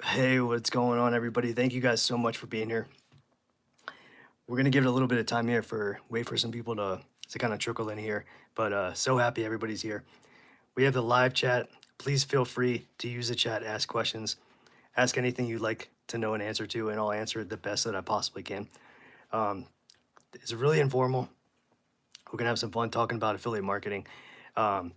Hey, what's going on, everybody? Thank you guys so much for being here. We're gonna give it a little bit of time here for wait for some people to kind of trickle in here, but so happy everybody's here. We have the live chat. Please feel free to use the chat, ask questions, ask anything you'd like to know an answer to, and I'll answer it the best that I possibly can. Um, it's really informal. We're gonna have some fun talking about affiliate marketing. Um,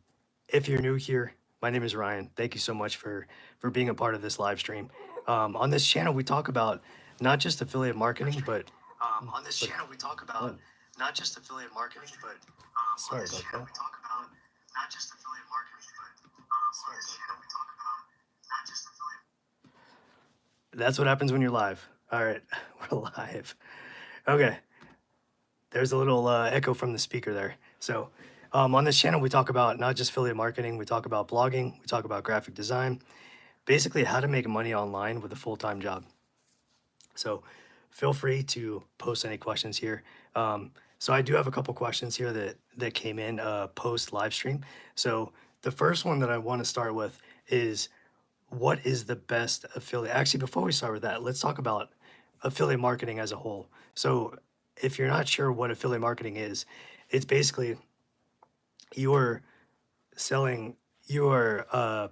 if you're new here, my name is Ryan. Thank you so much for being a part of this live stream. On this channel, we talk about not just affiliate marketing, but On this but channel, we talk oh, about not just affiliate marketing, but on sorry this about channel, that. we talk about not just affiliate marketing, but on this channel, we talk about not just affiliate. That's what happens when you're live. All right, we're live. Okay, there's a little echo from the speaker there. So, on this channel, we talk about not just affiliate marketing. We talk about blogging. We talk about graphic design. Basically, how to make money online with a full-time job. So feel free to post any questions here. So I do have a couple questions here that came in post live stream. So the first one that I want to start with is, what is the best affiliate? Actually, before we start with that, let's talk about affiliate marketing as a whole. So if you're not sure what affiliate marketing is, it's basically you're selling, you're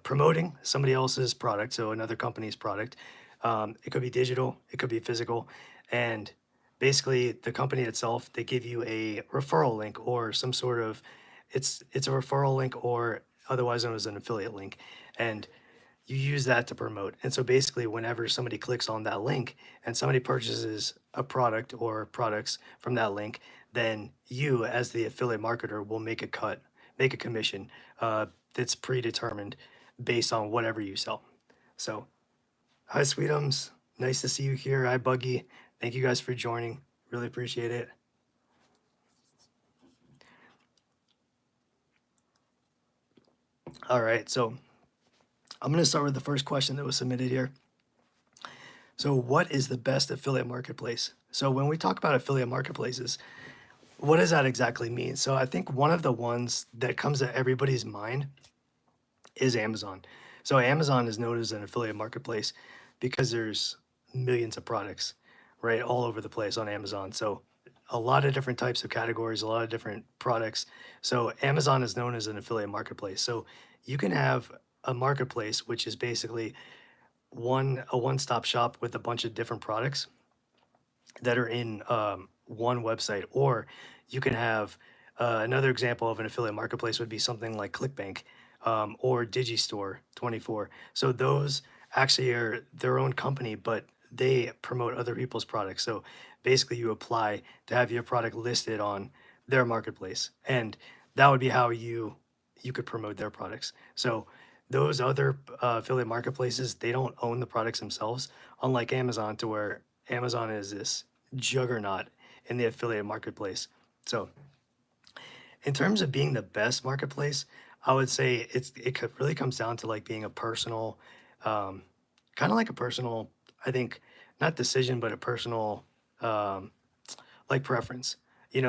promoting somebody else's product, so another company's product. It could be digital, it could be physical, and basically the company itself, they give you a referral link or some sort of, it's a referral link or otherwise known as an affiliate link, and you use that to promote. And so basically, whenever somebody clicks on that link and somebody purchases a product or products from that link, then you, as the affiliate marketer, will make a cut, make a commission that's predetermined based on whatever you sell. So, hi, Sweetums. Nice to see you here. Hi, Buggy. Thank you guys for joining. Really appreciate it. All right. So, I'm going to start with the first question that was submitted here. So, what is the best affiliate marketplace? So, when we talk about affiliate marketplaces, what does that exactly mean? So, I think one of the ones that comes to everybody's mind is Amazon. So, Amazon is known as an affiliate marketplace because there's millions of products, right, all over the place on Amazon. So, a lot of different types of categories, a lot of different products. So, Amazon is known as an affiliate marketplace. So, you can have a marketplace, which is basically a one-stop shop with a bunch of different products that are in one website. Or you can have another example of an affiliate marketplace would be something like ClickBank or Digistore 24. So those actually are their own company, but they promote other people's products. So basically, you apply to have your product listed on their marketplace, and that would be how you could promote their products. So those other affiliate marketplaces, they don't own the products themselves, unlike Amazon, to where Amazon is this juggernaut in the affiliate marketplace. So, in terms of being the best marketplace, I would say really comes down to like being a personal, um, kind of like a personal, I think, not decision, but a personal um, like preference.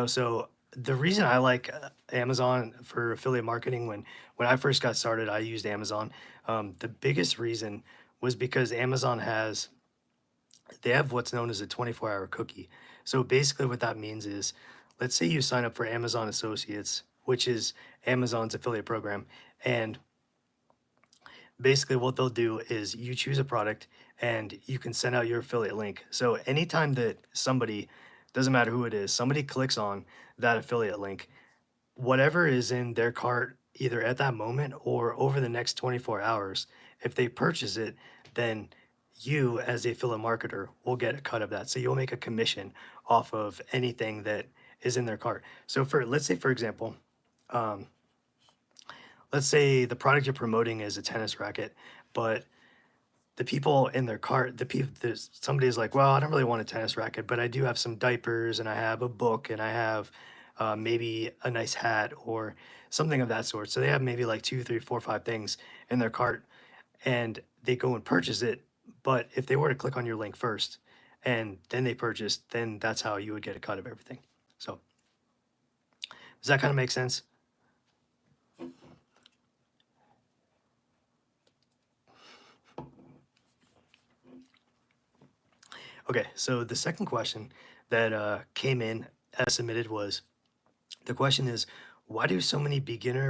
So the reason I like Amazon for affiliate marketing, when I first got started, I used Amazon. The biggest reason was because Amazon they have what's known as a 24-hour cookie. So basically, what that means is, let's say you sign up for Amazon Associates, which is Amazon's affiliate program, and basically what they'll do is you choose a product and you can send out your affiliate link. So anytime that somebody, doesn't matter who it is, somebody clicks on that affiliate link, whatever is in their cart, either at that moment or over the next 24 hours, if they purchase it, then you, as the affiliate marketer, will get a cut of that. So you'll make a commission off of anything that is in their cart. So let's say, for example, um, let's say the product you're promoting is a tennis racket, but the people in their cart, there's somebody is like, well, I don't really want a tennis racket, but I do have some diapers and I have a book and I have maybe a nice hat or something of that sort. So they have maybe like two, three, four, five things in their cart, and they go and purchase it. But if they were to click on your link first and then they purchased, then that's how you would get a cut of everything. So does that kind of make sense? Okay, so the second question that came in as submitted was the question is why do so many beginner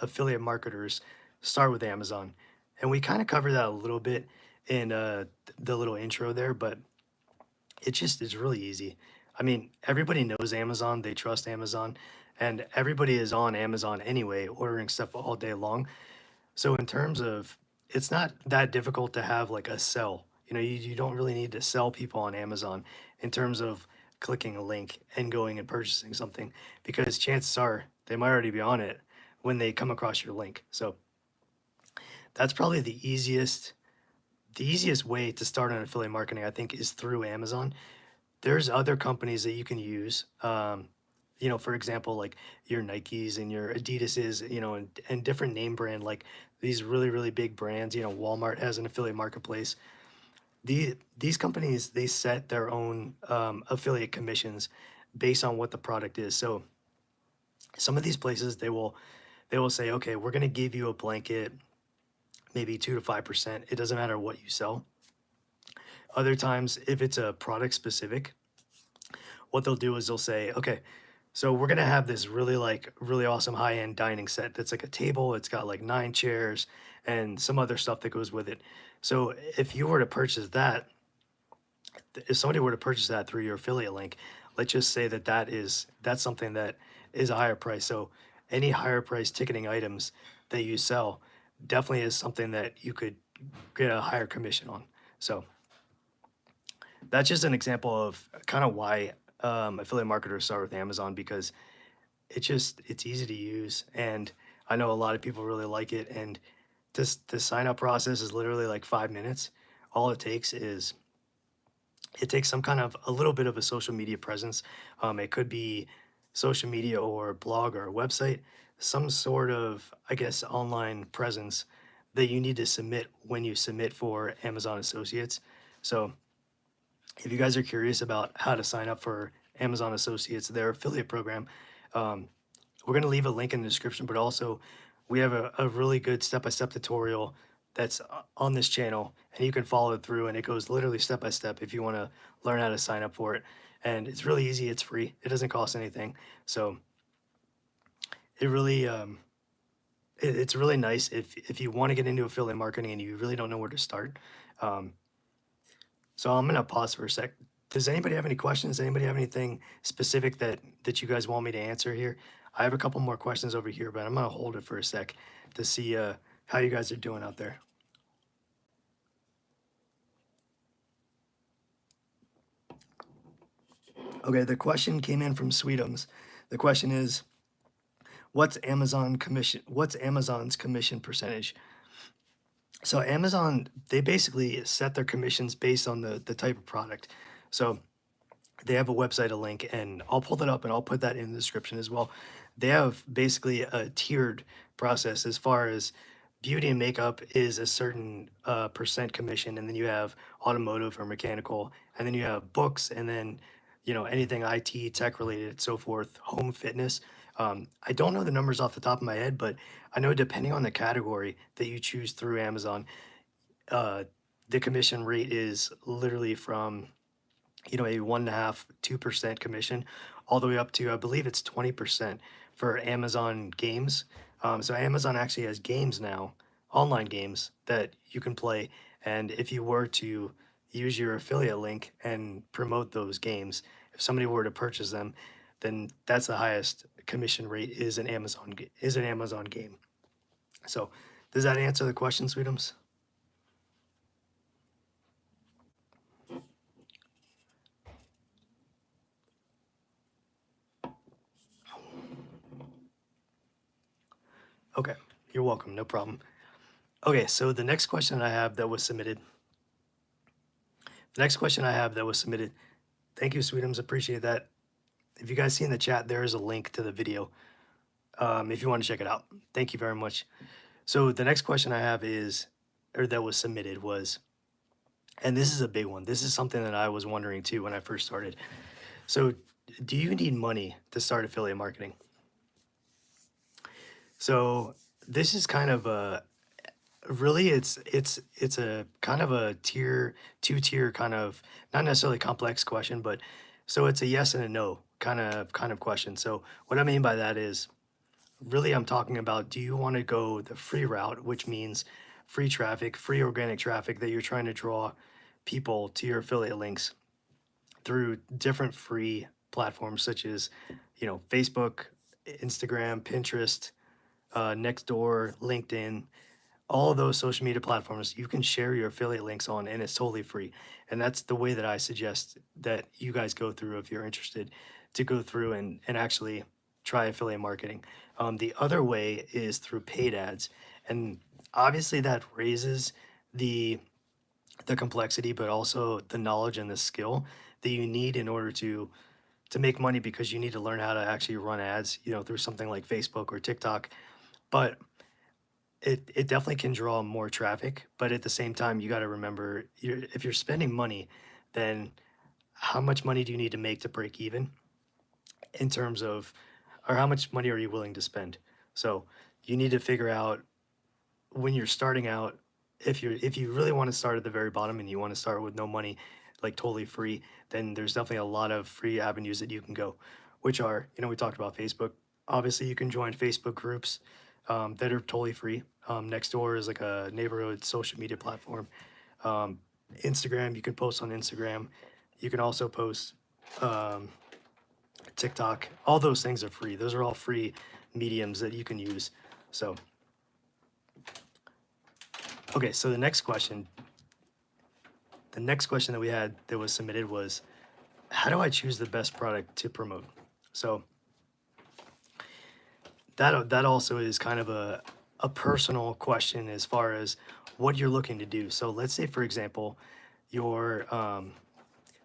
affiliate marketers start with Amazon? And we kind of covered that a little bit in the little intro there, but it's really easy. I mean, everybody knows Amazon, they trust Amazon, and everybody is on Amazon anyway, ordering stuff all day long. So in terms of, it's not that difficult to have like a sell. You don't really need to sell people on Amazon in terms of clicking a link and going and purchasing something because chances are they might already be on it when they come across your link. So that's probably the easiest way to start on affiliate marketing, I think, is through Amazon. There's other companies that you can use. For example, like your Nikes and your Adidas's, and different name brand, like these really, really big brands. Walmart has an affiliate marketplace. These companies, they set their own affiliate commissions based on what the product is. So some of these places, they will say, okay, we're going to give you a blanket, maybe 2 to 5%. It doesn't matter what you sell. Other times, if it's a product specific, what they'll do is they'll say, okay, so we're gonna have this really awesome high-end dining set that's like a table, it's got like 9 chairs and some other stuff that goes with it. So if you were to purchase that, if somebody were to purchase that through your affiliate link, let's just say that's something that is a higher price. So any higher price ticketing items that you sell definitely is something that you could get a higher commission on. So that's just an example of kind of why affiliate marketers start with Amazon because it's easy to use, and I know a lot of people really like it. And the sign up process is literally like 5 minutes. All it takes some kind of a little bit of a social media presence. It could be social media or blog or a website, some sort of, I guess, online presence that you need to submit when you submit for Amazon Associates. So if you guys are curious about how to sign up for Amazon Associates, their affiliate program, um, we're going to leave a link in the description, but also we have a really good step-by-step tutorial that's on this channel, and you can follow it through, and it goes literally step by step if you want to learn how to sign up for it. And it's really easy, it's free, it doesn't cost anything. So it really it's really nice if you want to get into affiliate marketing and you really don't know where to start. Um, so I'm gonna pause for a sec. Does anybody have any questions? Anybody have anything specific that you guys want me to answer here? I have a couple more questions over here, but I'm gonna hold it for a sec to see how you guys are doing out there. Okay, the question came in from Sweetums. The question is, What's Amazon's commission percentage? So Amazon, they basically set their commissions based on the type of product. So they have a website, a link, and I'll pull that up and I'll put that in the description as well. They have basically a tiered process as far as beauty and makeup is a certain percent commission, and then you have automotive or mechanical, and then you have books, and then anything IT, tech related, so forth, home fitness. I don't know the numbers off the top of my head, but I know depending on the category that you choose through Amazon, uh, the commission rate is literally from a 1.5, 2% commission, all the way up to, I believe it's 20% for Amazon games. So Amazon actually has games now, online games that you can play. And if you were to use your affiliate link and promote those games, if somebody were to purchase them, then that's the highest commission rate is an Amazon game. So does that answer the question, Sweetums? Okay, you're welcome, no problem. Okay, so the next question I have that was submitted The next question I have that was submitted. Thank you, Sweetums. Appreciate that. If you guys see in the chat, there is a link to the video if you want to check it out. Thank you very much. So the next question I have that was submitted was, and this is a big one. This is something that I was wondering too when I first started. So, do you need money to start affiliate marketing? So, this is kind of Really, it's a kind of a two-tier kind of, not necessarily complex question, but so it's a yes and a no kind of question. So what I mean by that is really I'm talking about, do you want to go the free route, which means free traffic, free organic traffic that you're trying to draw people to your affiliate links through different free platforms such as, Facebook, Instagram, Pinterest, Nextdoor, LinkedIn, all of those social media platforms you can share your affiliate links on, and it's totally free. And that's the way that I suggest that you guys go through if you're interested to go through and actually try affiliate marketing. The other way is through paid ads, and obviously that raises the the complexity, but also the knowledge and the skill that you need in order to make money, because you need to learn how to actually run ads, through something like Facebook or TikTok. But it definitely can draw more traffic, but at the same time, you got to remember, if you're spending money, then how much money do you need to make to break even in terms of, or how much money are you willing to spend? So you need to figure out when you're starting out, if you really want to start at the very bottom and you want to start with no money, like totally free, then there's definitely a lot of free avenues that you can go, which are, we talked about Facebook. Obviously, you can join Facebook groups that are totally free. Nextdoor is like a neighborhood social media platform. Um, Instagram, you can post on Instagram. You can also post um, TikTok. All those things are free. Those are all free mediums that you can use. So, okay, so the next question that we had that was submitted was, how do I choose the best product to promote? So that also is kind of a personal question as far as what you're looking to do. So let's say, for example, your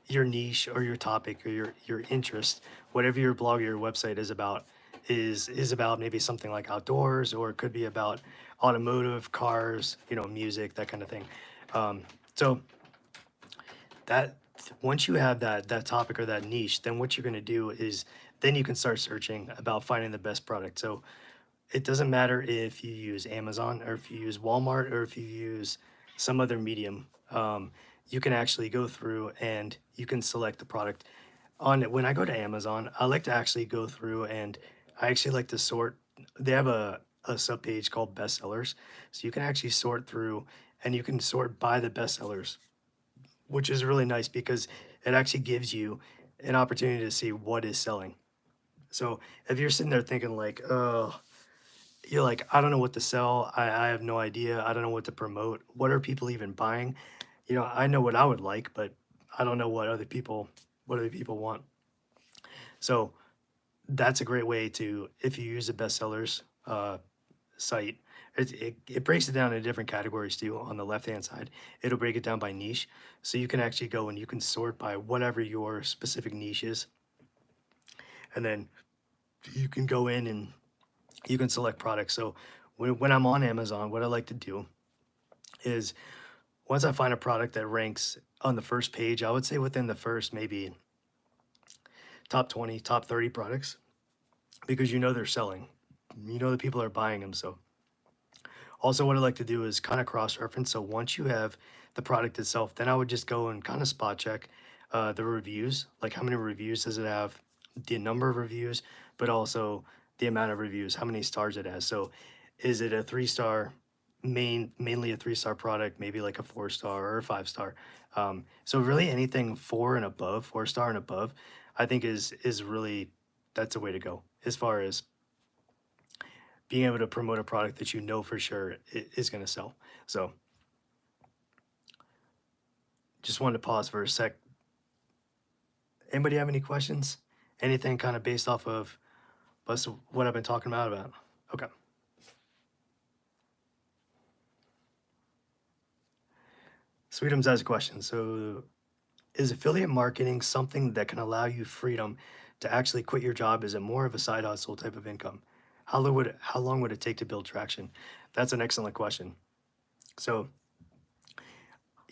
niche or your topic or your interest, whatever your blog or your website is about, is about maybe something like outdoors, or it could be about automotive, cars, music, that kind of thing. So that once you have that topic or that niche, then what you're going to do is then you can start searching about finding the best product. So it doesn't matter if you use Amazon or if you use Walmart or if you use some other medium. You can actually go through and you can select the product. When I go to Amazon, I like to actually go through and I actually like to sort. They have a subpage called bestsellers, so you can actually sort through and you can sort by the bestsellers, which is really nice because it actually gives you an opportunity to see what is selling. So if you're sitting there thinking like, oh, you're like, I don't know what to sell. I have no idea. I don't know what to promote. What are people even buying? I know what I would like, but I don't know what other people want. So that's a great way to, if you use the bestsellers site, it breaks it down into different categories too. On the left hand side, it'll break it down by niche. So you can actually go and you can sort by whatever your specific niche is. And then you can go in and you can select products. So when I'm on Amazon, what I like to do is, once I find a product that ranks on the first page, I would say within the first maybe top 20, top 30 products, because they're selling. The people are buying them. So also what I like to do is kind of cross reference. So once you have the product itself, then I would just go and kind of spot check the reviews, like how many reviews does it have, the number of reviews, but also the amount of reviews, how many stars it has. So is it a 3 star, mainly a 3 star product, maybe like a 4 star or a 5 star? So really anything 4 star and above, I think is really, that's a way to go as far as being able to promote a product that you know for sure is going to sell. So just wanted to pause for a sec. Anybody have any questions? Anything kind of based off of what I've been talking about? Okay. Sweetums has a question. So, is affiliate marketing something that can allow you freedom to actually quit your job? Is it more of a side hustle type of income? How long would it take to build traction? That's an excellent question. So,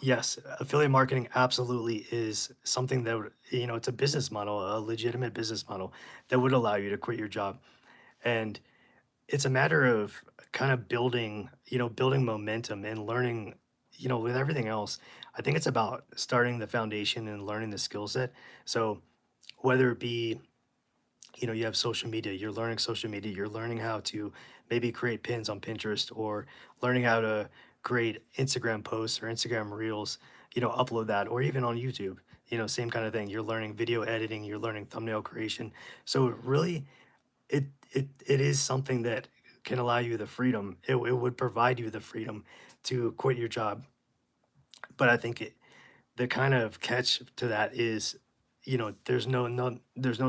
yes, affiliate marketing absolutely is something that it's a business model, a legitimate business model that would allow you to quit your job. And it's a matter of kind of building, building momentum and learning, with everything else. I think it's about starting the foundation and learning the skill set. So whether it be, you have social media, you're learning social media, you're learning how to maybe create pins on Pinterest or learning how to create Instagram posts or Instagram reels, upload that, or even on YouTube, same kind of thing. You're learning video editing, you're learning thumbnail creation. So really, it is something that can allow you the freedom. It would provide you the freedom to quit your job. But I think the kind of catch to that is, there's no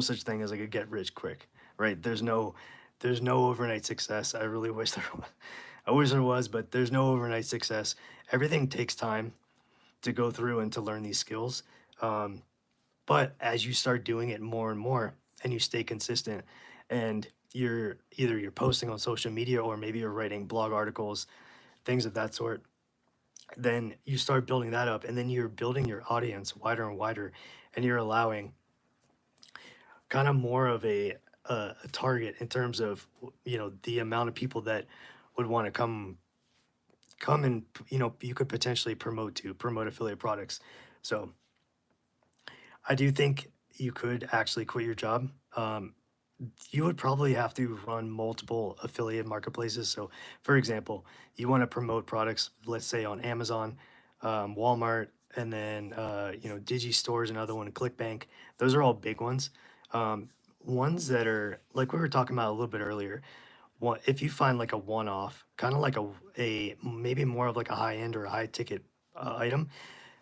such thing as like a get rich quick, right? There's no overnight success. I really wish there was. I wish there was, but there's no overnight success. Everything takes time to go through and to learn these skills. Um, but as you start doing it more and more and you stay consistent and you're posting on social media or maybe you're writing blog articles, things of that sort, then you start building that up and then you're building your audience wider and wider and you're allowing kind of more of a target in terms of the amount of people that would want to come and you could potentially promote affiliate products. So I do think you could actually quit your job. You would probably have to run multiple affiliate marketplaces. So, for example, you want to promote products, let's say on Amazon, Walmart, and then Digi Store is another one, ClickBank. Those are all big ones. Ones that are like we were talking about a little bit earlier. One, if you find like a one-off, kind of like a maybe more of like a high end or a high ticket item,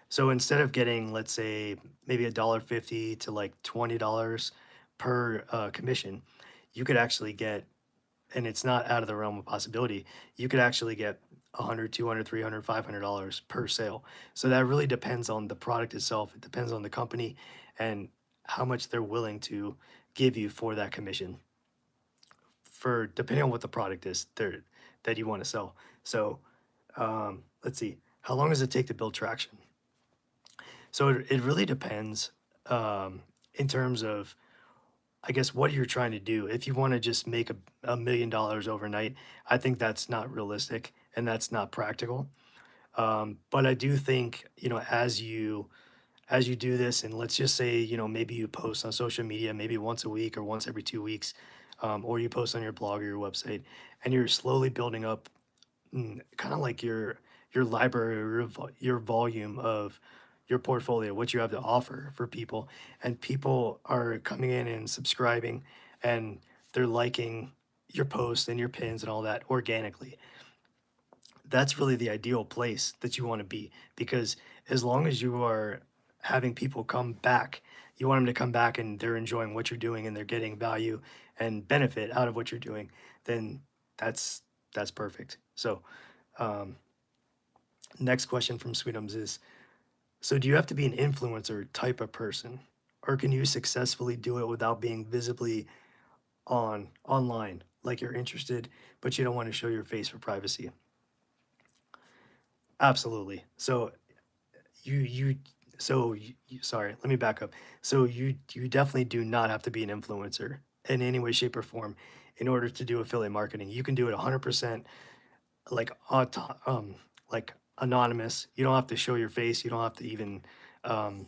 so instead of getting, let's say, maybe $1.50 to like $20 per commission, you could actually get, and it's not out of the realm of possibility, you could actually get 100, 200, 300, $500 per sale. So that really depends on the product itself. It depends on the company and how much they're willing to give you for that commission for depending on what the product is there that you want to sell. So let's see, how long does it take to build traction? So it really depends in terms of, I guess, what you're trying to do. If you want to just make $1 million overnight, I think that's not realistic and that's not practical. But I do think, as you do this, and let's just say, maybe you post on social media maybe once a week or once every 2 weeks, or you post on your blog or your website, and you're slowly building up kind of like your library or your volume of your portfolio, what you have to offer for people, and people are coming in and subscribing, and they're liking your posts and your pins and all that organically. That's really the ideal place that you want to be, because as long as you are having people come back, you want them to come back and they're enjoying what you're doing and they're getting value and benefit out of what you're doing, then that's that's perfect. So um, next question from Sweetums is, so do you have to be an influencer type of person, or can you successfully do it without being visibly online, like you're interested, but you don't want to show your face for privacy? Absolutely. So you you sorry, let me back up. So you definitely do not have to be an influencer in any way, shape, or form in order to do affiliate marketing. You can do it 100% like like anonymous. You don't have to show your face. You don't have to even um,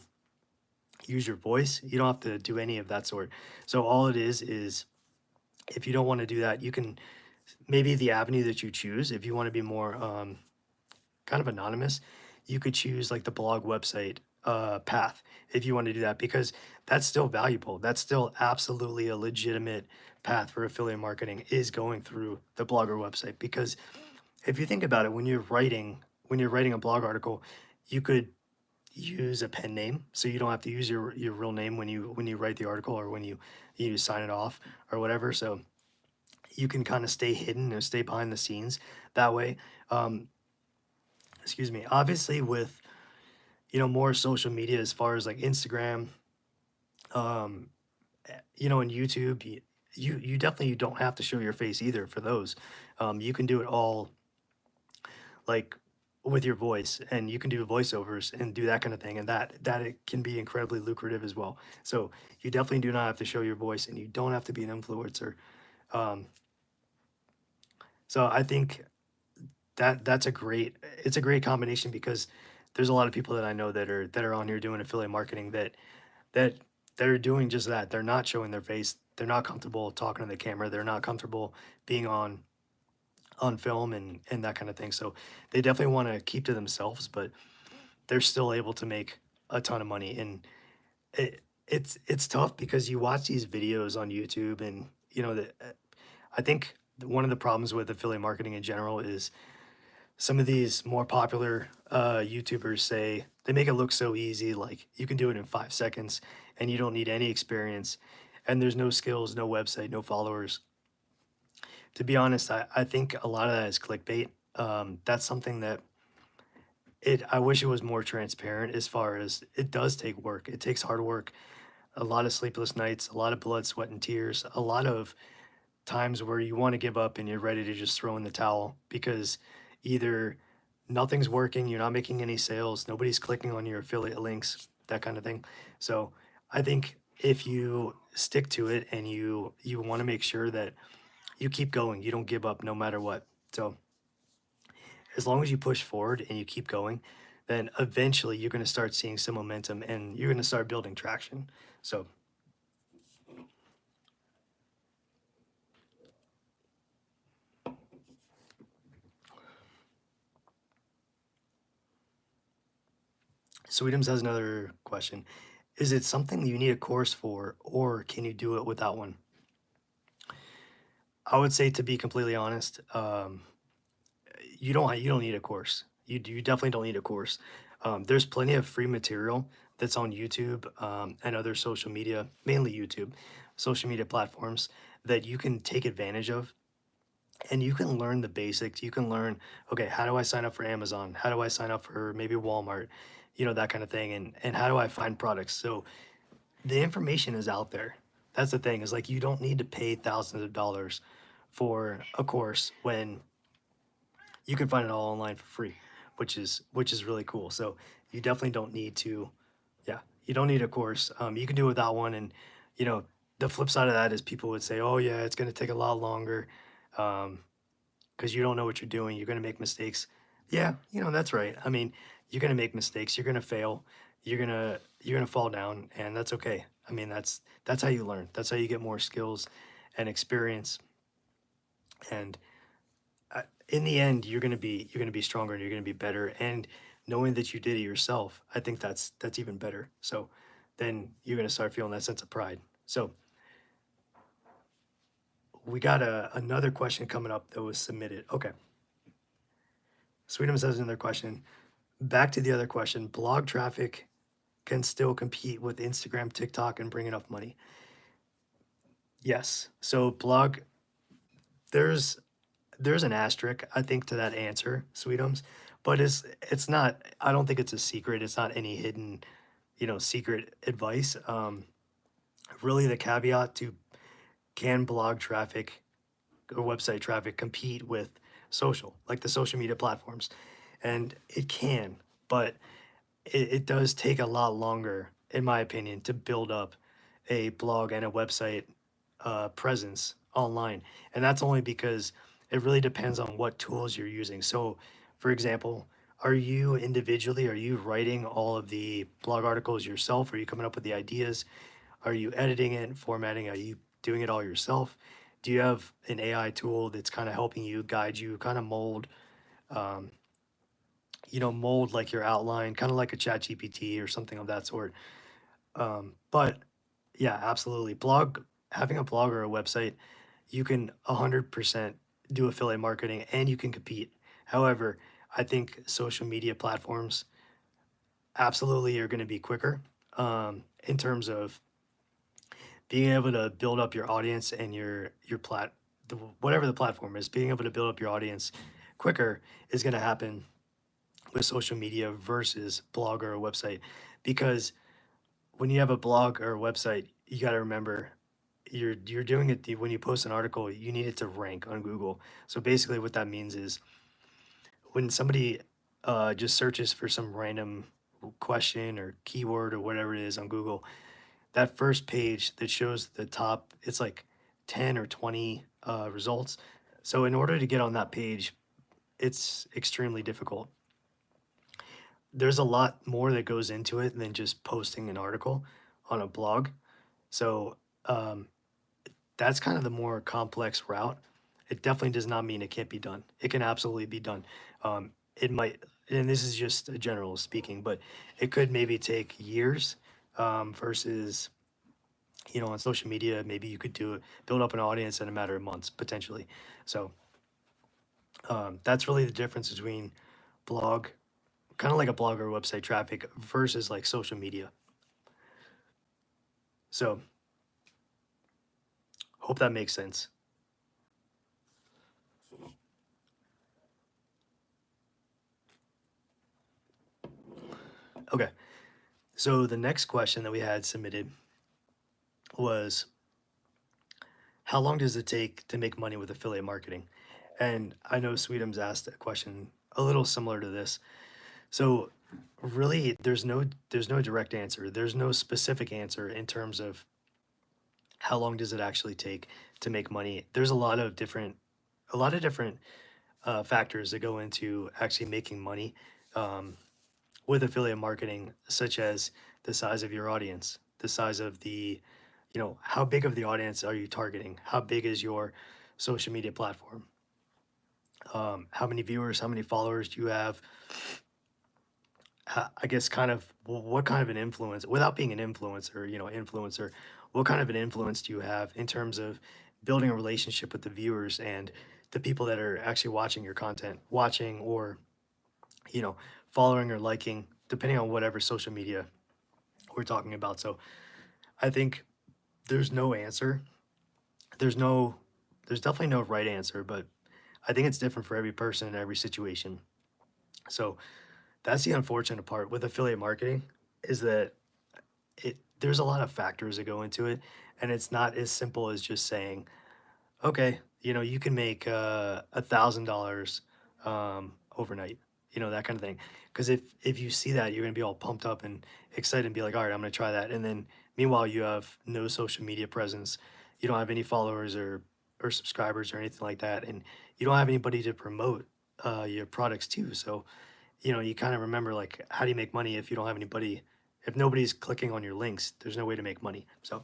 use your voice. You don't have to do any of that sort. So all it is if you don't want to do that, you can maybe the avenue that you choose. If you want to be more kind of anonymous, you could choose like the blog website path if you want to do that, because that's still valuable. That's still absolutely a legitimate path for affiliate marketing, is going through the blogger website. Because if you think about it, when you're writing a blog article, you could use a pen name, so you don't have to use your real name when you write the article or when you sign it off or whatever. So you can kind of stay hidden and stay behind the scenes that way. Um, excuse me. Obviously, with more social media as far as like Instagram, um, and YouTube, you definitely don't have to show your face either for those. You can do it all like with your voice, and you can do voiceovers and do that kind of thing, and that it can be incredibly lucrative as well. So you definitely do not have to show your voice, and you don't have to be an influencer. Um, So I think that's a great it's a great combination because there's a lot of people that I know that are on here doing affiliate marketing that they're doing just that. They're not showing their face. They're not comfortable talking to the camera. They're not comfortable being on film and that kind of thing. So they definitely want to keep to themselves, but they're still able to make a ton of money. And it's tough because you watch these videos on YouTube and I think one of the problems with affiliate marketing in general is some of these more popular YouTubers say they make it look so easy, like you can do it in 5 seconds and you don't need any experience and there's no skills, no website, no followers. To be honest, I think a lot of that is clickbait. That's something that I wish it was more transparent as far as it does take work. It takes hard work, a lot of sleepless nights, a lot of blood, sweat, and tears, a lot of times where you want to give up and you're ready to just throw in the towel because either nothing's working, you're not making any sales, nobody's clicking on your affiliate links, that kind of thing. So I think if you stick to it and you want to make sure that you keep going, you don't give up no matter what. So as long as you push forward and you keep going, then eventually you're going to start seeing some momentum and you're going to start building traction. So Sweetums has another question. Is it something you need a course for, or can you do it without one? I would say, to be completely honest, you don't need a course. You definitely don't need a course. There's plenty of free material that's on YouTube and other social media, mainly YouTube, social media platforms that you can take advantage of, and you can learn the basics. You can learn, okay, how do I sign up for Amazon? How do I sign up for maybe Walmart? That kind of thing, and how do I find products? So the information is out there. That's the thing, is like you don't need to pay thousands of dollars for a course when you can find it all online for free, which is really cool. So you definitely don't need to, yeah, you don't need a course. You can do it without one, and you know the flip side of that is people would say, oh yeah, it's going to take a lot longer because you don't know what you're doing. You're going to make mistakes. Yeah, that's right. I mean, you're going to make mistakes. You're going to fail. You're gonna fall down, and that's okay. I mean, that's how you learn. That's how you get more skills and experience. And in the end, you're gonna be stronger and you're gonna be better. And knowing that you did it yourself, I think that's even better. So then you're gonna start feeling that sense of pride. So we got another question coming up that was submitted. Okay. Sweetums has another question. Back to the other question. Blog traffic can still compete with Instagram, TikTok, and bring enough money. Yes. So there's there's an asterisk, I think, to that answer, Sweetums, but it's not. I don't think it's a secret. It's not any hidden, secret advice. Really, the caveat to can blog traffic or website traffic compete with social, like the social media platforms, and it can, but it does take a lot longer, in my opinion, to build up a blog and a website presence online. And that's only because it really depends on what tools you're using. So, for example, are you writing all of the blog articles yourself? Are you coming up with the ideas? Are you editing it, formatting? Are you doing it all yourself? Do you have an AI tool that's kind of helping you, guide you, kind of um, mold like your outline, kind of like a chat GPT or something of that sort. But yeah, absolutely. Having a blog or a website, you can 100% do affiliate marketing and you can compete. However, I think social media platforms absolutely are going to be quicker in terms of being able to build up your audience and whatever the platform is, being able to build up your audience quicker is going to happen with social media versus blog or a website. Because when you have a blog or a website, you got to remember you're doing it when you post an article, you need it to rank on Google. So basically what that means is when somebody just searches for some random question or keyword or whatever it is on Google, that first page that shows the top, it's like 10 or 20 results. So in order to get on that page, it's extremely difficult. There's a lot more that goes into it than just posting an article on a blog. So um, that's kind of the more complex route. It definitely does not mean it can't be done. It can absolutely be done. It might, and this is just a general speaking, but it could maybe take years versus, on social media, maybe you could build up an audience in a matter of months potentially. So that's really the difference between blog, kind of like a blog or website traffic versus like social media. So hope that makes sense. Okay. So the next question that we had submitted was, how long does it take to make money with affiliate marketing? And I know Sweetums asked a question a little similar to this. So really there's no direct answer. There's no specific answer in terms of how long does it actually take to make money. There's a lot of different factors that go into actually making money um, with affiliate marketing, such as the size of your audience, the size of how big of the audience are you targeting? How big is your social media platform? How many viewers, how many followers do you have? I guess kind of what kind of an influence, without being an influencer, what kind of an influence do you have in terms of building a relationship with the viewers and the people that are actually watching your content, watching or, you know, following or liking, depending on whatever social media we're talking about. So I think there's no answer. There's no, there's definitely no right answer, but I think it's different for every person in every situation. So that's the unfortunate part with affiliate marketing is that there's a lot of factors that go into it, and it's not as simple as just saying, okay, you can make $1,000 overnight, that kind of thing. Because if you see that, you're gonna be all pumped up and excited and be like, all right, I'm gonna try that. And then meanwhile, you have no social media presence, you don't have any followers or subscribers or anything like that, and you don't have anybody to promote your products to. So you kind of remember like, how do you make money if you don't have anybody, if nobody's clicking on your links, there's no way to make money. So,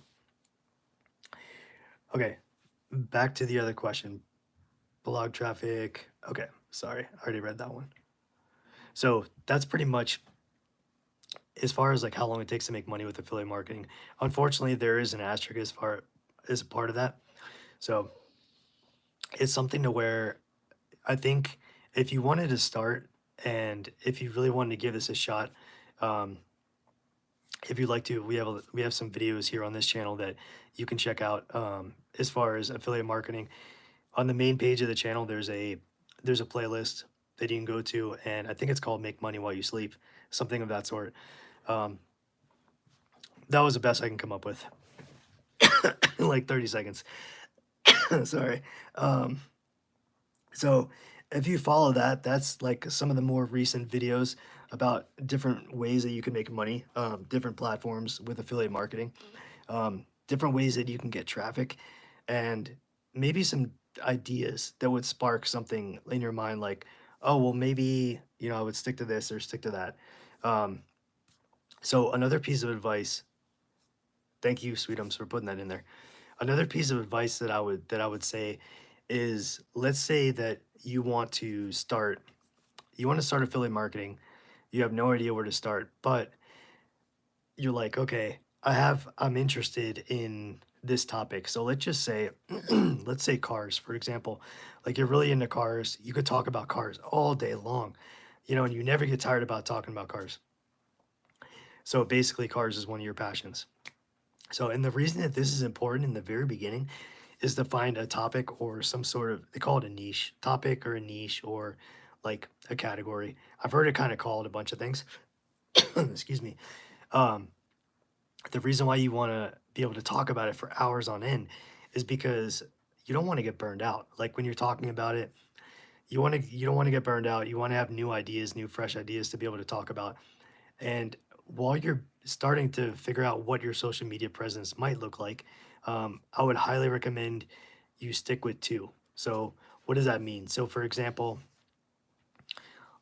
okay, back to the other question. Blog traffic. Okay, sorry, I already read that one. So that's pretty much as far as like how long it takes to make money with affiliate marketing. Unfortunately, there is an asterisk as far as a part of that. So it's something to where I think if you wanted to start and if you really wanted to give this a shot, um, if you'd like to, we have some videos here on this channel that you can check out as far as affiliate marketing. On the main page of the channel, there's a playlist that you can go to, and I think it's called "Make Money While You Sleep," something of that sort. Um, that was the best I can come up with in like 30 seconds. Sorry. Um, so if you follow that, that's like some of the more recent videos about different ways that you can make money, different platforms with affiliate marketing, different ways that you can get traffic, and maybe some ideas that would spark something in your mind like, oh, well, maybe, I would stick to this or stick to that. Um, so another piece of advice, thank you, Sweetums, for putting that in there. Another piece of advice that I would say is, let's say that you want to start affiliate marketing. You have no idea where to start, but you're like, okay, I'm interested in this topic. So let's just say, let's say cars, for example. Like you're really into cars. You could talk about cars all day long, and you never get tired about talking about cars. So basically, cars is one of your passions. So, and the reason that this is important in the very beginning is to find a topic or some sort of, they call it a niche topic or a niche or like a category. I've heard it kind of called a bunch of things. Excuse me. Um, the reason why you want to be able to talk about it for hours on end is because you don't want to get burned out. Like when you're talking about it, you don't want to get burned out. You want to have new ideas, new fresh ideas to be able to talk about. And while you're starting to figure out what your social media presence might look like, I would highly recommend you stick with two. So what does that mean? So, for example,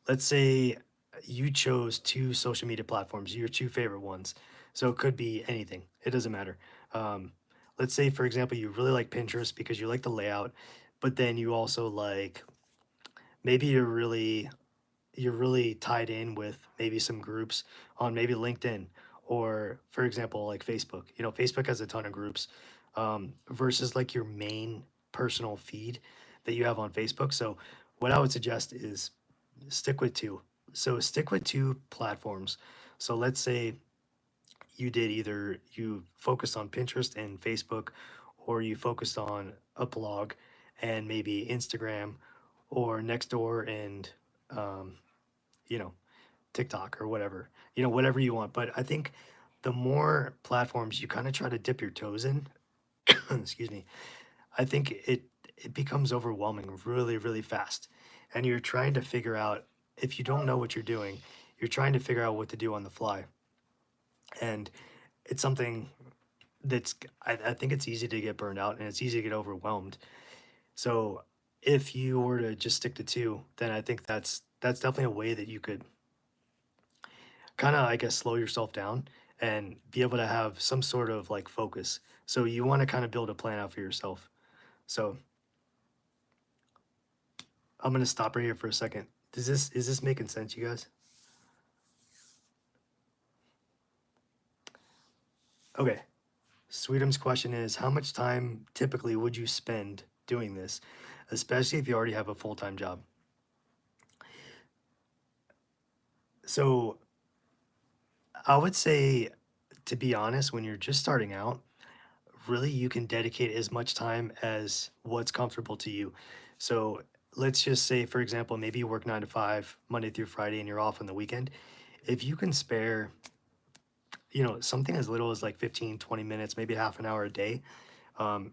let's say you chose two social media platforms, your two favorite ones. So it could be anything. It doesn't matter. Um, let's say, for example, you really like Pinterest because you like the layout, but then you also like maybe you're really tied in with maybe some groups on maybe LinkedIn or, for example, like Facebook. Facebook has a ton of groups versus like your main personal feed that you have on Facebook. So, what I would suggest is stick with two. So, stick with two platforms. So, let's say you did either you focused on Pinterest and Facebook, or you focused on a blog and maybe Instagram or Nextdoor and um, you know TikTok or whatever, whatever you want. But I think the more platforms you kind of try to dip your toes in, excuse me, I think it becomes overwhelming really, really fast. And you're trying to figure out, if you don't know what you're doing, you're trying to figure out what to do on the fly. And it's something I think it's easy to get burned out and it's easy to get overwhelmed. So if you were to just stick to two, then I think that's definitely a way that you could kind of, I guess, slow yourself down and be able to have some sort of like focus. So you want to kind of build a plan out for yourself. So I'm gonna stop right here for a second. Is this making sense, you guys? Okay. Sweetum's question is, how much time typically would you spend doing this, especially if you already have a full-time job? So I would say, to be honest, when you're just starting out, really you can dedicate as much time as what's comfortable to you. So let's just say, for example, maybe you work 9 to 5, Monday through Friday, and you're off on the weekend. If you can spare, something as little as like 15, 20 minutes, maybe half an hour a day, um,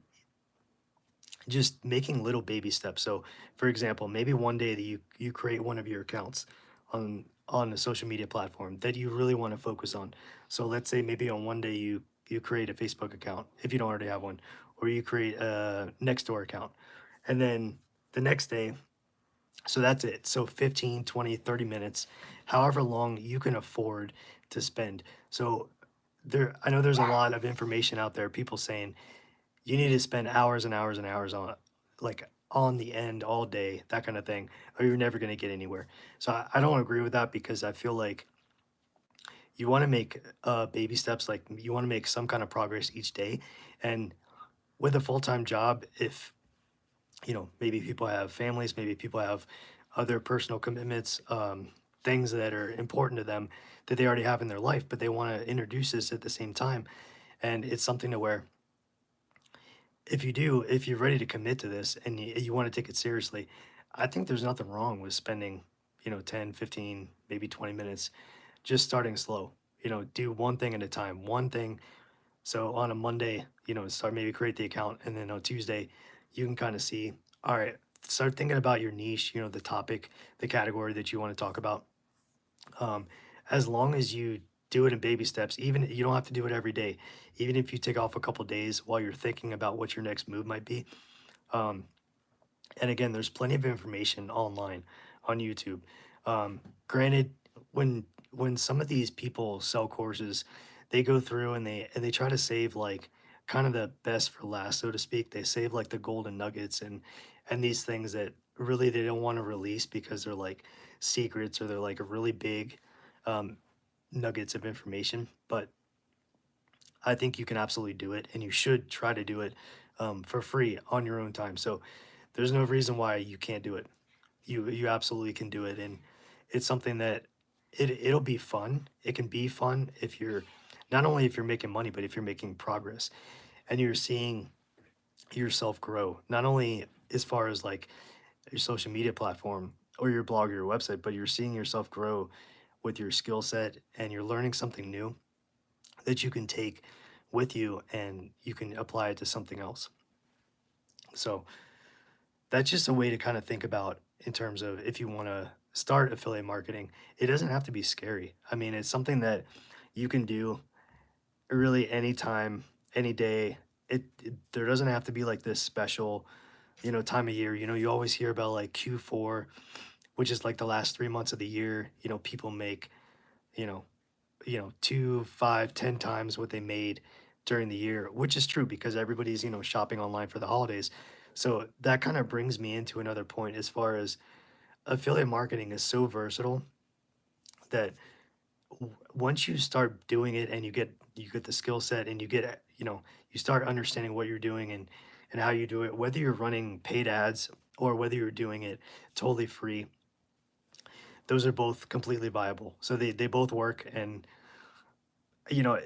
just making little baby steps. So, for example, maybe one day that you create one of your accounts on a social media platform that you really want to focus on. So, let's say maybe on one day you create a Facebook account if you don't already have one, or you create a Nextdoor account. And then the next day, so that's it. So 15, 20, 30 minutes, however long you can afford to spend. So I know there's a lot of information out there, people saying you need to spend hours and hours and hours on, like, on the end all day, that kind of thing, or you're never going to get anywhere. So I don't agree with that, because I feel like you want to make baby steps. Like, you want to make some kind of progress each day. And with a full-time job, if maybe people have families, maybe people have other personal commitments, things that are important to them that they already have in their life, but they want to introduce this at the same time. And it's something to where, if you're ready to commit to this and you want to take it seriously, I think there's nothing wrong with spending, 10, 15, maybe 20 minutes just starting slow. Do one thing at a time, one thing. So on a Monday, start, maybe create the account, and then on Tuesday, you can kind of see, all right, start thinking about your niche, the topic, the category that you want to talk about. Um, as long as you do it in baby steps, even you don't have to do it every day. Even if you take off a couple days while you're thinking about what your next move might be. Um, and again, there's plenty of information online on YouTube. Granted, when some of these people sell courses, they go through and they try to save like kind of the best for last, so to speak. They save like the golden nuggets and these things that really they don't want to release because they're like secrets, or they're like really big um, nuggets of information. But I think you can absolutely do it, and you should try to do it for free on your own time. So there's no reason why you can't do it. You absolutely can do it, and it's something that it'll be fun. It can be fun if you're, not only if you're making money, but if you're making progress and you're seeing yourself grow. Not only as far as like your social media platform or your blog or your website, but you're seeing yourself grow with your skill set, and you're learning something new that you can take with you and you can apply it to something else. So that's just a way to kind of think about, in terms of, if you want to start affiliate marketing, it doesn't have to be scary. I mean, it's something that you can do really anytime, any day. There doesn't have to be like this special time of year. You always hear about like Q4, which is like the last 3 months of the year. People make, you know, 2, 5, 10 times what they made during the year, which is true because everybody's, shopping online for the holidays. So that kind of brings me into another point as far as affiliate marketing is so versatile that once you start doing it and you get the skill set and you start understanding what you're doing and how you do it, whether you're running paid ads or whether you're doing it totally free, those are both completely viable. So they both work. And you know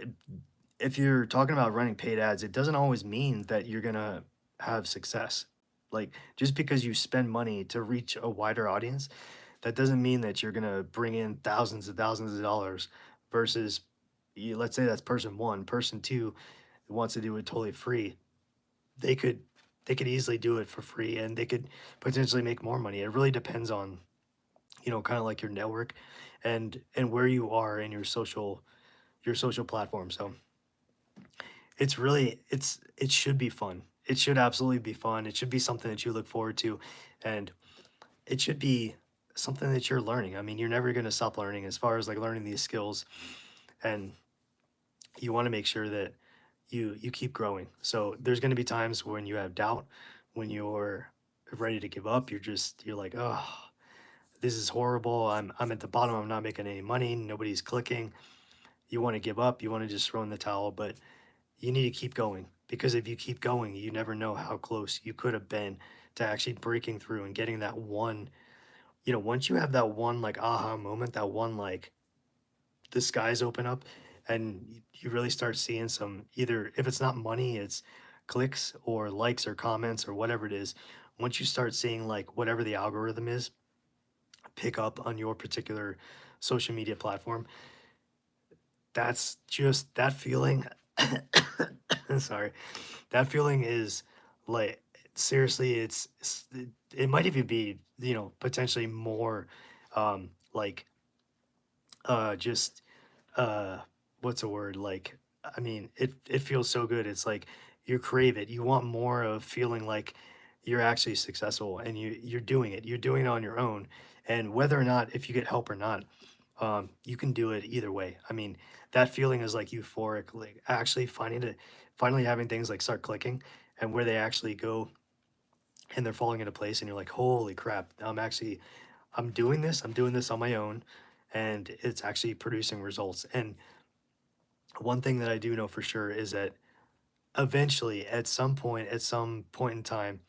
if you're talking about running paid ads, it doesn't always mean that you're gonna have success. Like, just because you spend money to reach a wider audience, that doesn't mean that you're gonna bring in thousands of dollars versus let's say that's person one. Person two wants to do it totally free. They could they could easily do it for free and they could potentially make more money. It really depends on, kind of like your network and where you are in your social platform. So it should be fun. It should absolutely be fun. It should be something that you look forward to, and it should be something that you're learning. I mean, you're never going to stop learning as far as like learning these skills, and you want to make sure that you keep growing. So there's going to be times when you have doubt, when you're ready to give up. You're like, oh, this is horrible. I'm at the bottom. I'm not making any money. Nobody's clicking. You want to give up. You want to just throw in the towel, but you need to keep going, because if you keep going, you never know how close you could have been to actually breaking through and getting that one. Once you have that one like aha moment, that one like the skies open up and you really start seeing some, either if it's not money, it's clicks or likes or comments or whatever it is. Once you start seeing like whatever the algorithm is pick up on your particular social media platform, that's just that feeling. Sorry, that feeling is like, seriously, it might even be, potentially more like just uh what's a word, like, I mean, it feels so good. It's like you crave it. You want more of feeling like you're actually successful and you're doing it on your own. And whether or not, if you get help or not, you can do it either way. I mean, that feeling is like euphoric, like actually finally having things like start clicking and where they actually go and they're falling into place, and you're like, holy crap, I'm doing this on my own, and it's actually producing results. And one thing that I do know for sure is that eventually, at some point in time,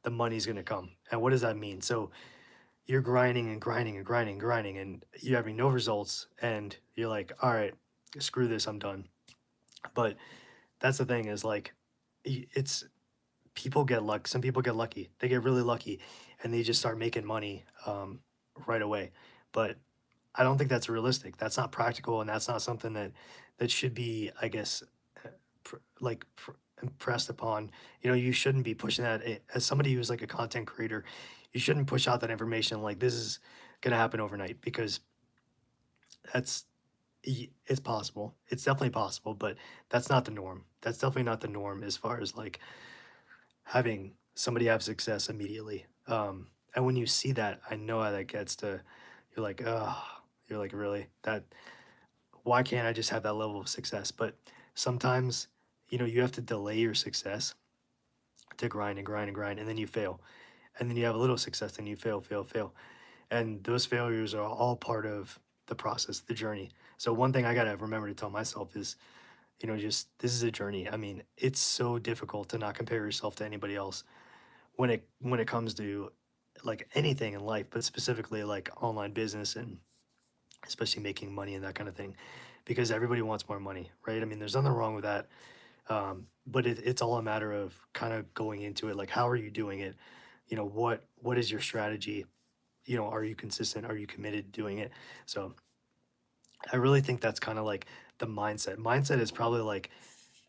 the money's going to come. And what does that mean? So you're grinding and grinding and grinding and grinding, and you're having no results, and you're like, all right, screw this, I'm done. But that's the thing, is like, it's people get luck. Some people get lucky. They get really lucky, and they just start making money right away. But I don't think that's realistic. That's not practical, and that's not something that should be, I guess, impressed upon. You shouldn't be pushing that as somebody who's like a content creator. You shouldn't push out that information like this is gonna happen overnight, because that's it's possible. It's definitely possible, but that's not the norm. That's definitely not the norm as far as like having somebody have success immediately. And when you see that, I know how that gets to. You're like, oh, you're like, really? That Why can't I just have that level of success? But sometimes, you have to delay your success to grind and grind and grind, and then you fail. And then you have a little success, and you fail, fail, fail. And those failures are all part of the process, the journey. So one thing I gotta remember to tell myself is, just this is a journey. I mean, it's so difficult to not compare yourself to anybody else when it comes to like anything in life, but specifically like online business and especially making money and that kind of thing, because everybody wants more money, right? I mean, there's nothing wrong with that. But it's all a matter of kind of going into it. Like, how are you doing it? What is your strategy? Are you consistent? Are you committed to doing it? So I really think that's kind of like the mindset. Mindset is probably like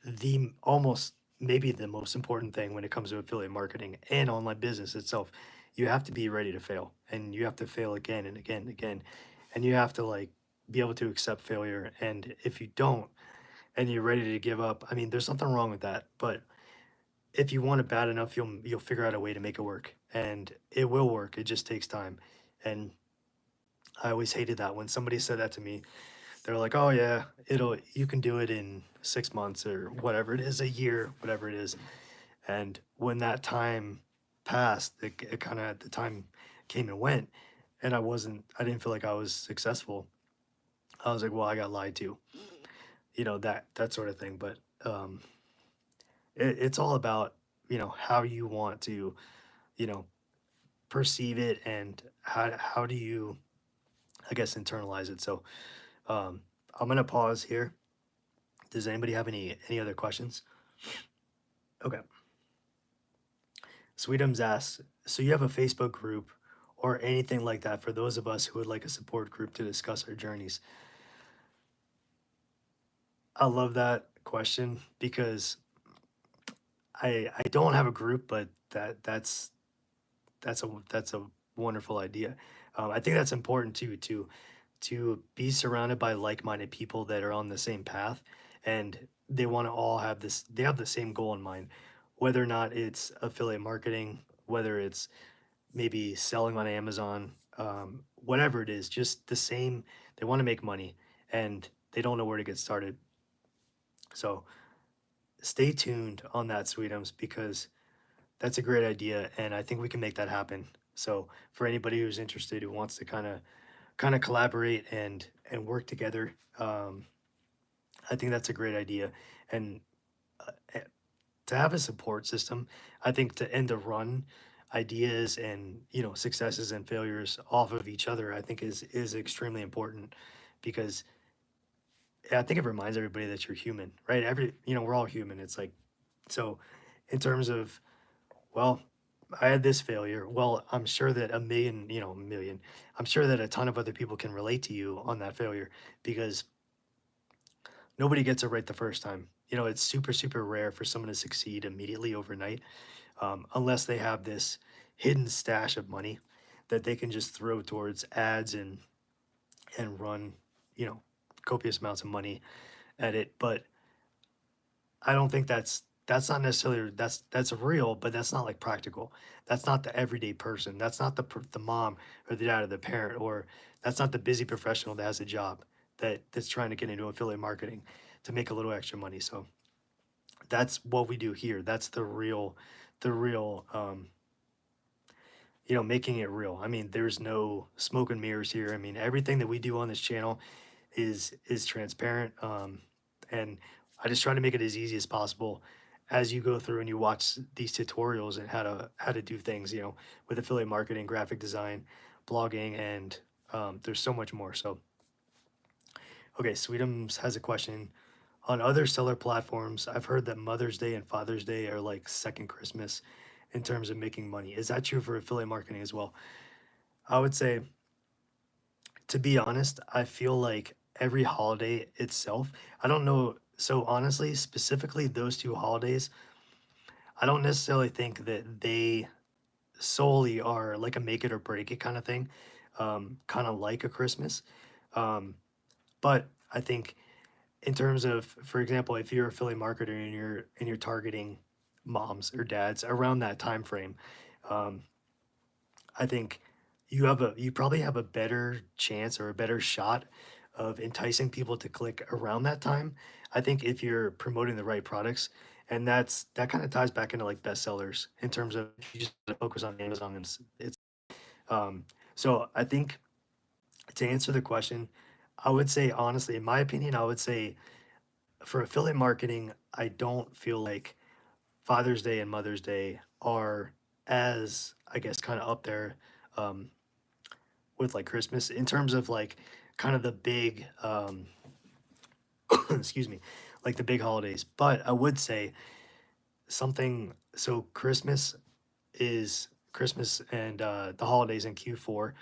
the almost maybe the most important thing when it comes to affiliate marketing and online business itself. You have to be ready to fail, and you have to fail again and again and again, and you have to like be able to accept failure. And if you don't, and you're ready to give up, I mean, there's nothing wrong with that, but if you want it bad enough, you'll figure out a way to make it work, and it will work. It just takes time. And I always hated that when somebody said that to me. They're like, "Oh yeah, you can do it in 6 months or whatever it is, a year, whatever it is." And when that time passed, it kind of the time came and went, and I didn't feel like I was successful. I was like, "Well, I got lied to," that sort of thing. But it's all about how you want to you know perceive it, and how do you, I guess, internalize it. So I'm gonna pause here. Does anybody have any other questions? Okay. Sweetums asks, so you have a Facebook group or anything like that for those of us who would like a support group to discuss our journeys? I love that question because I don't have a group, but that's a wonderful idea. I think that's important too, to be surrounded by like-minded people that are on the same path, and they want to all have this. They have the same goal in mind, whether or not it's affiliate marketing, whether it's maybe selling on Amazon, whatever it is, just the same. They want to make money, and they don't know where to get started. So stay tuned on that, Sweetums, because that's a great idea, and I think we can make that happen. So for anybody who's interested, who wants to kind of collaborate and work together, I think that's a great idea. And eh, to have a support system, I think to run ideas and successes and failures off of each other, I think is extremely important because I think it reminds everybody that you're human, right? We're all human. It's like so in terms of, well, I had this failure. Well, I'm sure that a million, I'm sure that a ton of other people can relate to you on that failure because nobody gets it right the first time. It's super, super rare for someone to succeed immediately overnight, unless they have this hidden stash of money that they can just throw towards ads and run, you know, copious amounts of money at it. But I don't think that's not necessarily that's real, but that's not like practical. That's not the everyday person. That's not the mom or the dad or the parent, or that's not the busy professional that has a job that's trying to get into affiliate marketing to make a little extra money. So that's what we do here. That's the real making it real. I mean, there's no smoke and mirrors here. I mean, everything that we do on this channel is transparent. And I just try to make it as easy as possible as you go through and you watch these tutorials and how to do things, with affiliate marketing, graphic design, blogging, and there's so much more. So, okay, Sweetums has a question. On other seller platforms, I've heard that Mother's Day and Father's Day are like second Christmas in terms of making money. Is that true for affiliate marketing as well? I would say, to be honest, I feel like every holiday itself, I don't know. So honestly, specifically those two holidays, I don't necessarily think that they solely are like a make it or break it kind of thing, kind of like a Christmas. Um, but I think in terms of, for example, if you're an affiliate marketer and you're targeting moms or dads around that time frame, um, I think you probably have a better chance or a better shot of enticing people to click around that time. I think if you're promoting the right products, and that kind of ties back into like bestsellers in terms of you just focus on Amazon and it's um so I think to answer the question, I would say honestly, in my opinion, I would say for affiliate marketing, I don't feel like Father's Day and Mother's Day are as, I guess, kind of up there um, with like Christmas in terms of like kind of the big, excuse me, like the big holidays. But I would say something. So Christmas and the holidays in Q4.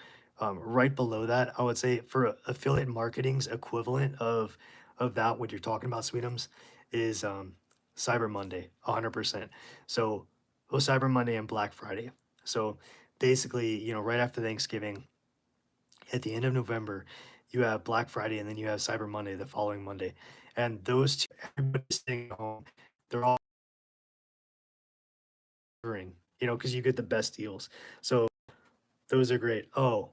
Right below that, I would say for affiliate marketing's equivalent of that, what you're talking about, Sweetums, is Cyber Monday, 100%. So, Cyber Monday and Black Friday. So basically, right after Thanksgiving, at the end of November, you have Black Friday and then you have Cyber Monday the following Monday. And those two, everybody's staying home. They're all ordering, because you get the best deals. So those are great. Oh,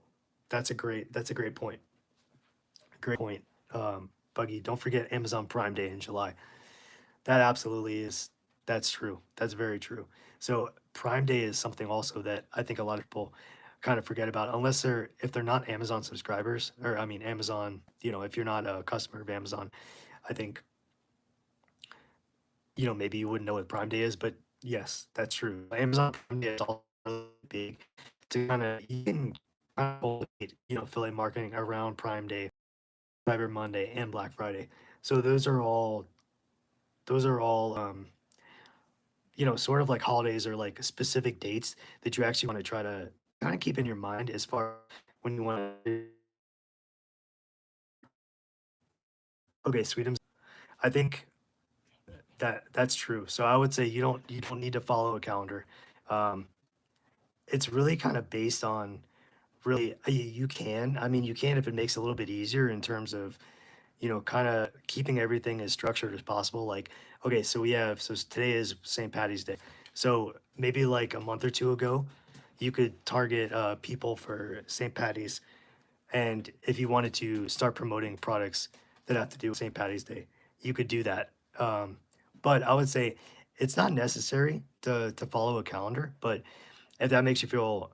that's a great point. Great point. Buggy, don't forget Amazon Prime Day in July. That absolutely is. That's true. That's very true. So Prime Day is something also that I think a lot of people kind of forget about, unless if they're not Amazon subscribers, or I mean Amazon. If you're not a customer of Amazon, I think maybe you wouldn't know what Prime Day is, but yes, that's true. Amazon Prime Day is all really big to kind of you can kind of cultivate, affiliate marketing around Prime Day, Cyber Monday, and Black Friday. So those are all sort of like holidays or like specific dates that you actually want to try to kind of keep in your mind as far when you want to. Okay, Sweetums. I think that's true. So I would say you don't need to follow a calendar. Um, it's really kind of based on really you can. I mean, you can if it makes it a little bit easier in terms of kind of keeping everything as structured as possible. Like, okay, today is St. Patty's Day. So maybe like a month or two ago, you could target people for St. Patty's. And if you wanted to start promoting products that have to do with St. Patty's Day, you could do that. But I would say it's not necessary to follow a calendar, but if that makes you feel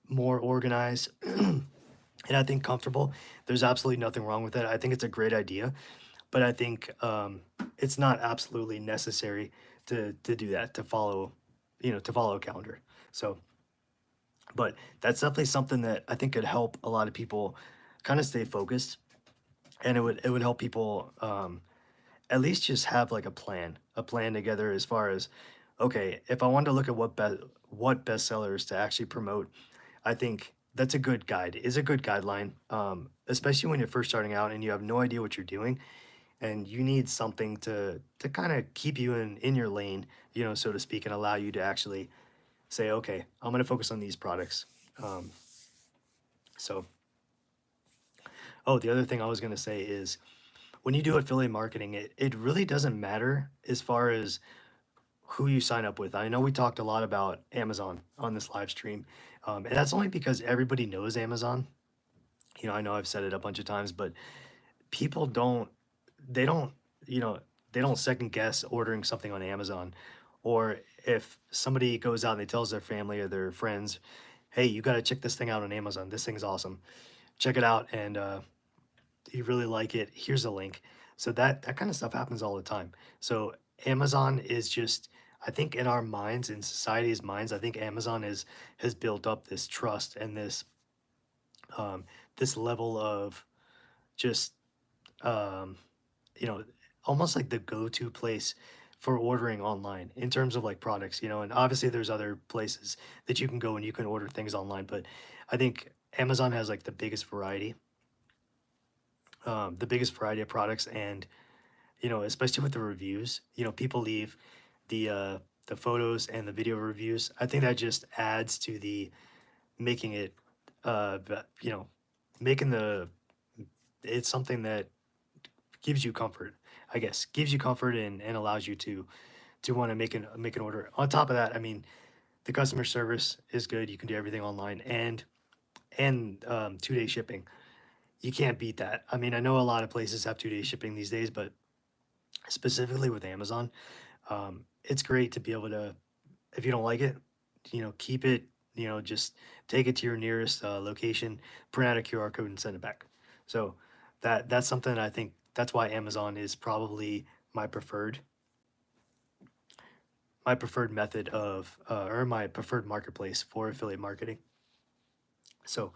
more organized and I think comfortable, there's absolutely nothing wrong with it. I think it's a great idea, but I think it's not absolutely necessary to do that to follow a calendar. So, but that's definitely something that I think could help a lot of people kind of stay focused, and it would help people at least just have like a plan together as far as okay, if I wanted to look at what bestsellers to actually promote, I think that's a good guide, is a good guideline, especially when you're first starting out and you have no idea what you're doing and you need something to kind of keep you in your lane, so to speak, and allow you to actually say, okay, I'm going to focus on these products. Um, so, oh, the other thing I was going to say is when you do affiliate marketing, it really doesn't matter as far as who you sign up with. I know we talked a lot about Amazon on this live stream, and that's only because everybody knows Amazon. I know I've said it a bunch of times, but people they don't, you know, they don't second guess ordering something on Amazon. Or if somebody goes out and they tells their family or their friends, hey, you got to check this thing out on Amazon. This thing's awesome. Check it out. And you really like it. Here's a link. So that kind of stuff happens all the time. So Amazon is just, I think in our minds, in society's minds, I think Amazon has built up this trust and um, this level of just um, you know, almost like the go-to place for ordering online in terms of like products, and obviously there's other places that you can go and you can order things online, but I think Amazon has like the biggest variety of products, and especially with the reviews, people leave the photos and the video reviews. I think that just adds to the making it, v- you know, making it's something that gives you comfort, I guess, gives you comfort and allows you to want to make an order. On top of that, I mean, the customer service is good. You can do everything online and 2 day shipping. You can't beat that. I mean, I know a lot of places have 2 day shipping these days, but specifically with Amazon, it's great to be able to, if you don't like it, keep it. Just take it to your nearest location, print out a QR code, and send it back. So that's something I think that's why Amazon is probably my preferred my preferred method of or my preferred marketplace for affiliate marketing. So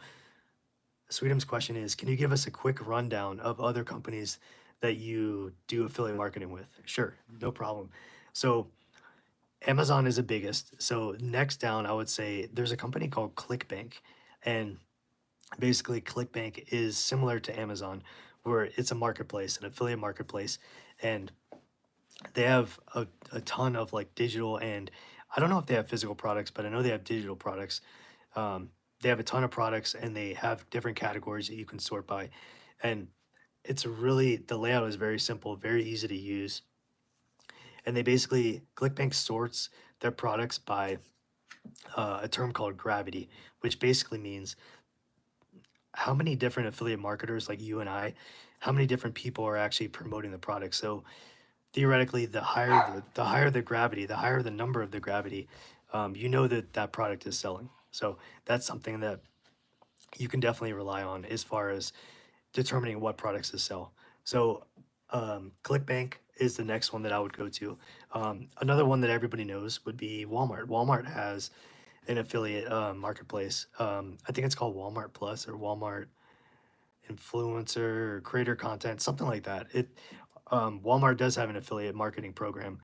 Sweetum's question is, can you give us a quick rundown of other companies that you do affiliate marketing with? Sure, no problem. So Amazon is the biggest. So next down, I would say there's a company called ClickBank, and basically ClickBank is similar to Amazon, where it's a marketplace, an affiliate marketplace, and they have a ton of like digital, and I don't know if they have physical products, but I know they have digital products. They have a ton of products and they have different categories that you can sort by. And the layout is very simple, very easy to use. And they basically, ClickBank sorts their products by a term called gravity, which basically means how many different affiliate marketers like you and I, how many different people are actually promoting the product. So theoretically, the higher the gravity, the higher the number of the gravity, you know that that product is selling. So that's something that you can definitely rely on as far as determining what products to sell. So ClickBank is the next one that I would go to. Another one that everybody knows would be Walmart. Walmart has an affiliate marketplace. I think it's called Walmart Plus or Walmart Influencer or Creator Content, something like that. Walmart does have an affiliate marketing program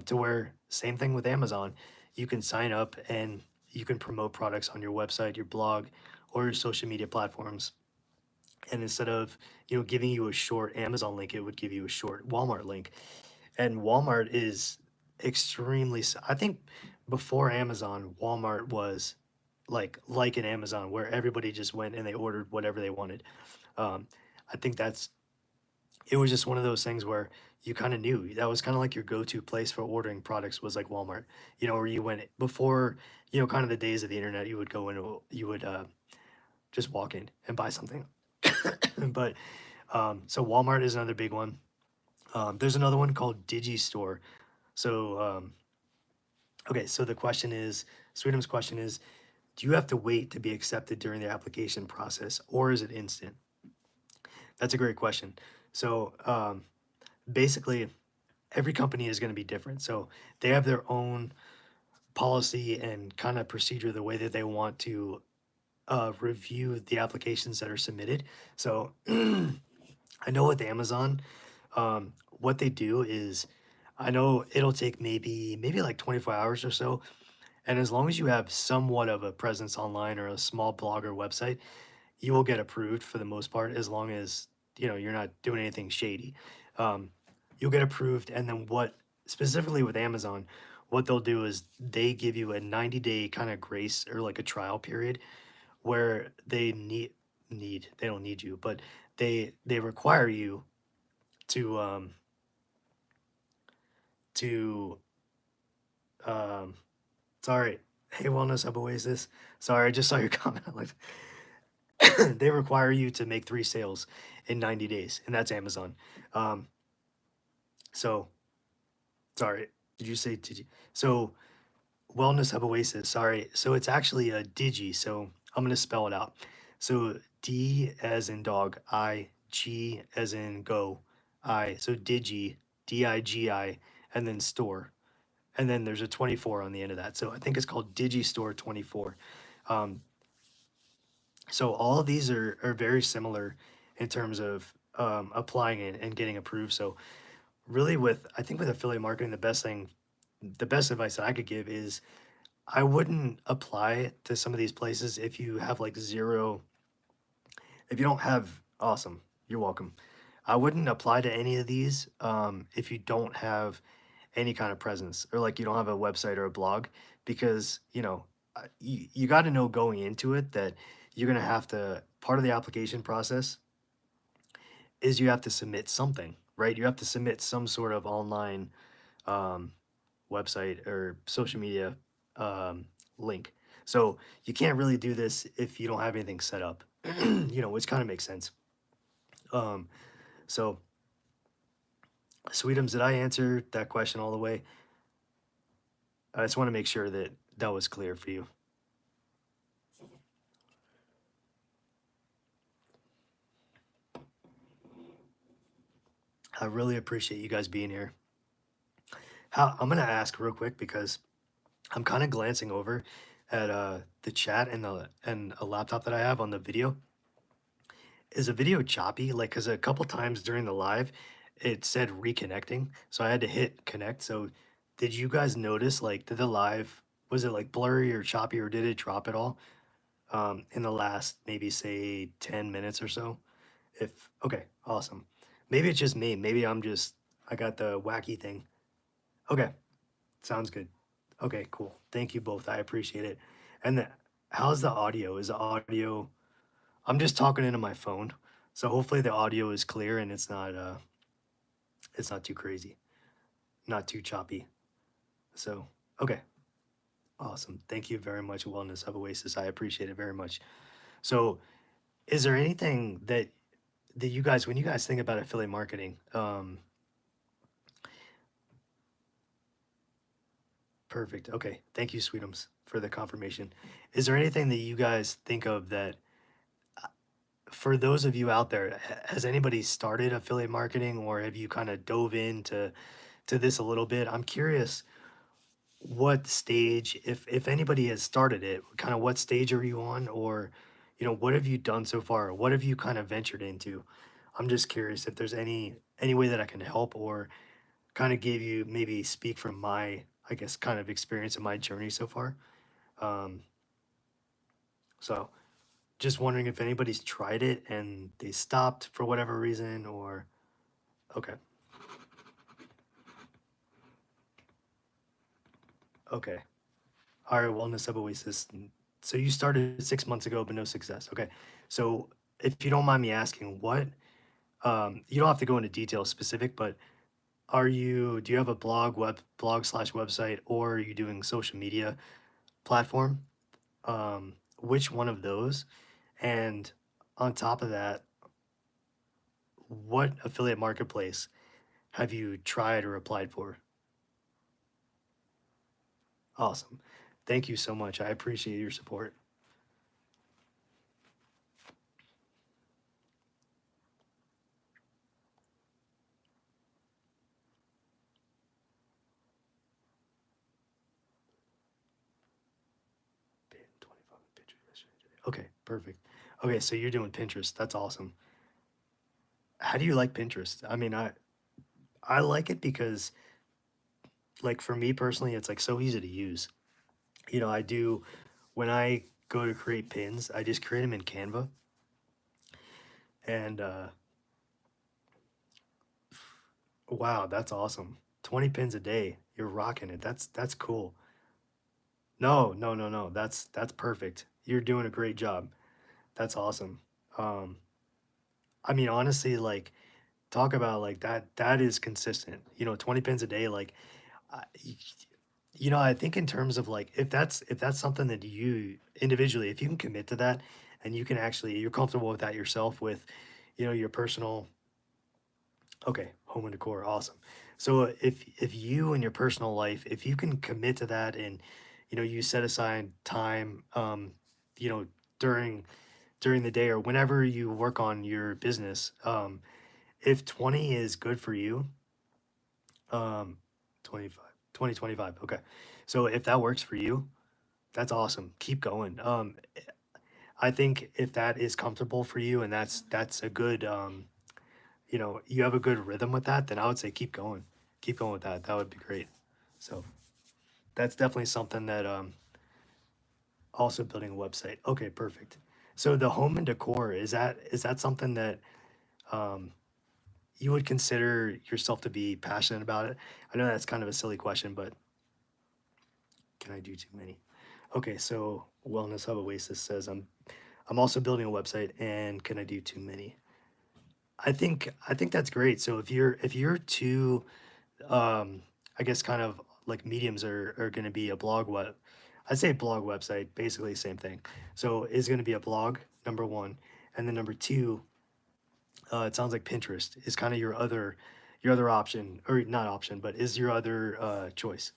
to where same thing with Amazon. You can sign up and you can promote products on your website, your blog, or your social media platforms. And instead of giving you a short Amazon link, it would give you a short Walmart link. And Walmart is I think before Amazon, Walmart was like an Amazon where everybody just went and they ordered whatever they wanted. Um, I think it was just one of those things where you kind of knew that was kind of like your go-to place for ordering products was like Walmart. Where you went before, kind of the days of the internet, you would go in, you would just walk in and buy something. But so Walmart is another big one. There's another one called Digistore. So okay, so the question is, Sweetum's question is, do you have to wait to be accepted during the application process, or is it instant? That's a great question. So basically, every company is going to be different. So they have their own policy and kind of procedure, the way that they want to review the applications that are submitted. So I know with Amazon, what they do is, I know it'll take maybe like 24 hours or so, and as long as you have somewhat of a presence online or a small blog or website, you will get approved for the most part, as long as you're not doing anything shady. Um, you'll get approved, and then what specifically with Amazon, what they'll do is they give you a 90-day kind of grace or like a trial period where they don't need you, but they require you to to um sorry. Hey, Wellness Hub Oasis. Sorry, I just saw your comment. Like, they require you to make 3 sales in 90 days, and that's Amazon. Um, so sorry. Did you? So Wellness Hub Oasis. Sorry. So it's actually a Digi. So I'm gonna spell it out. So D as in dog, I, G as in go, I. So Digi, Digi, and then store. And then there's a 24 on the end of that. So I think it's called Digistore 24. Um, so all of these are very similar in terms of applying it and getting approved. So really I think with affiliate marketing, the best advice that I could give is I wouldn't apply to some of these places if you have like zero, if you don't have, awesome, you're welcome. I wouldn't apply to any of these if you don't have any kind of presence or like you don't have a website or a blog, because you got to know going into it that you're going to have to, part of the application process is you have to submit something, right? You have to submit some sort of online um, website or social media um, link. So you can't really do this if you don't have anything set up, which kind of makes sense. Um, so Sweetums, did I answer that question all the way? I just want to make sure that that was clear for you. I really appreciate you guys being here. I'm gonna ask real quick because I'm kind of glancing over at the chat and a laptop that I have on the video. Is the video choppy? Like, cause a couple times during the live, it said reconnecting, so I had to hit connect. So, did you guys notice? Like, did the live, was it like blurry or choppy, or did it drop at all in the last maybe say 10 minutes or so? If okay, awesome. Maybe it's just me. Maybe I got the wacky thing. Okay, sounds good. Okay, cool. Thank you both. I appreciate it. And how's the audio? Is the audio? I'm just talking into my phone, so hopefully the audio is clear and it's not too crazy, not too choppy. So Okay. Awesome. Thank you very much, Wellness of Oasis. I appreciate it very much. So, is there anything that you guys, when you guys think about affiliate marketing, perfect. Okay. Thank you, Sweetums, for the confirmation. Is there anything that you guys think of that, for those of you out there, has anybody started affiliate marketing, or have you kind of dove into this a little bit? I'm curious what stage, if anybody has started it, kind of what stage are you on, or what have you done so far? What have you kind of ventured into? I'm just curious if there's any way that I can help, or kind of give you, maybe speak from my, I guess, kind of experience in my journey so far. Um, so just wondering if anybody's tried it and they stopped for whatever reason, or okay, okay. All right, Wellness of Oasis. So you started 6 months ago, but no success. Okay. So if you don't mind me asking, what, you don't have to go into detail specific, but do you have a blog slash website, or are you doing social media platform? Which one of those? And on top of that, what affiliate marketplace have you tried or applied for? Awesome. Thank you so much. I appreciate your support. Pin 25 pictures yesterday, today. Okay, perfect. Okay, so you're doing Pinterest. That's awesome. How do you like Pinterest? I mean, I like it because, like, for me personally, it's like so easy to use. I do, when I go to create pins, I just create them in Canva, and wow, that's awesome. 20 pins a day. You're rocking it. That's cool. No, no, no, no. That's perfect. You're doing a great job. That's awesome. Um, I mean, honestly, like, talk about like that is consistent. 20 pins a day, like, I, I think in terms of like, if that's something that you individually, if you can commit to that, and you can actually, you're comfortable with that yourself, with your personal, okay, home and decor, awesome. So if you in your personal life, if you can commit to that, and you set aside time, you know during the day, or whenever you work on your business, if 20 is good for you, um 25, 2025, okay. So if that works for you, that's awesome, keep going. I think if that is comfortable for you, and that's a good, you have a good rhythm with that, then I would say keep going with that. That would be great. So that's definitely something that, also building a website. Okay, perfect. So the home and decor, is that something that, um you would consider yourself to be passionate about it? I know that's kind of a silly question, but can I do too many? Okay, so Wellness Hub Oasis says, I'm also building a website, and can I do too many? I think that's great. So if you're two, I guess, kind of like mediums are going to be a blog, what I'd say blog, website, basically same thing. So is going to be a blog, number one, and then number two, it sounds like Pinterest is kind of your other option, or not option, but is your other, choice.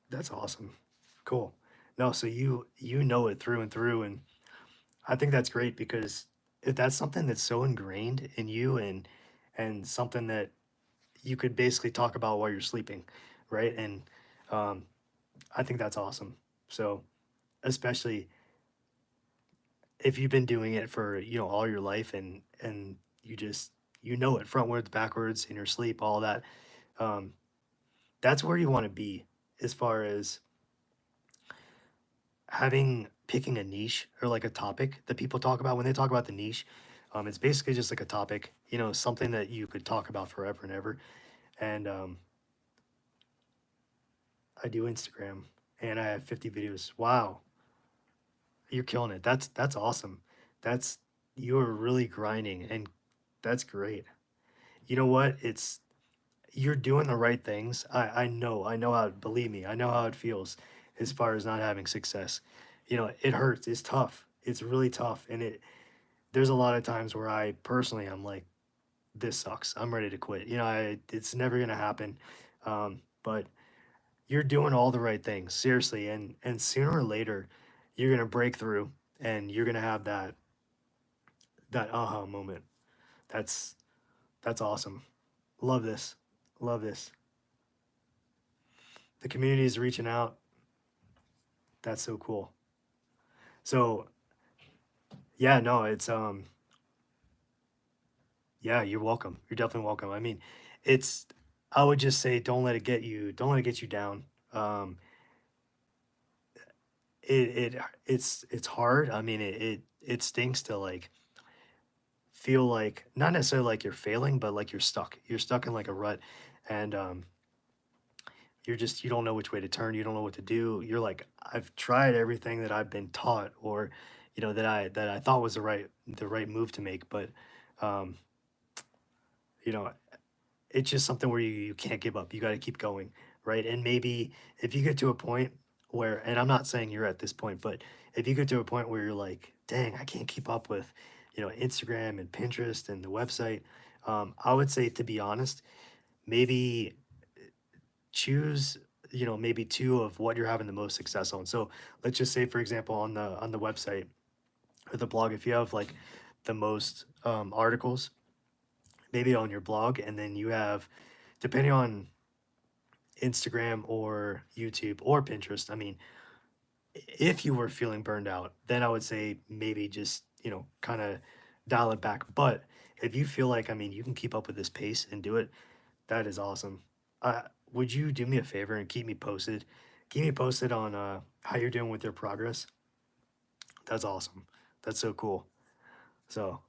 That's awesome. Cool. No, so you know it through and through, and I think that's great, because if that's something that's so ingrained in you, and something that you could basically talk about while you're sleeping, right? And, um, I think that's awesome. So, especially if you've been doing it for, all your life, and you just, it frontwards, backwards, in your sleep, all that. Um, that's where you want to be, as far as picking a niche, or like a topic that people talk about when they talk about the niche. It's basically just like a topic, something that you could talk about forever and ever. And, I do Instagram, and I have 50 videos. Wow, you're killing it. That's awesome. That's You're really grinding, and that's great. You know what? you're doing the right things. I know how, believe me, I know how it feels as far as not having success. You know, it hurts. It's tough. It's really tough. And there's a lot of times where I personally, I'm like, this sucks. I'm ready to quit. You know, it's never going to happen. But you're doing all the right things, seriously. And sooner or later, you're going to break through and you're going to have that aha moment. That's, that's awesome. Love this. Love this. The community is reaching out. That's so cool. So yeah, no, it's yeah, you're welcome. You're definitely welcome. I mean, it's I would just say don't let it get you down. Um it's hard. I mean, it stinks to like feel like not necessarily like you're failing, but like you're stuck. You're stuck in like a rut and you don't know which way to turn, you don't know what to do. You're like, I've tried everything that I've been taught or you know that I thought was the right move to make, but um you know, it's just something where you can't give up. You got to keep going, right? And maybe if you get to a point where, and I'm not saying you're at this point, but if you get to a point where you're like, dang, I can't keep up with, you know, Instagram and Pinterest and the website, I would say, to be honest, maybe choose, you know, maybe two of what you're having the most success on. So let's just say, for example, on the website or the blog, if you have like the most articles, maybe on your blog, and then you have, depending on Instagram or YouTube or Pinterest. I mean, if you were feeling burned out, then I would say maybe just, you know, kind of dial it back. But if you feel like, I mean, you can keep up with this pace and do it, that is awesome. Would you do me a favor and keep me posted? Keep me posted on how you're doing with your progress. That's awesome. That's so cool. So,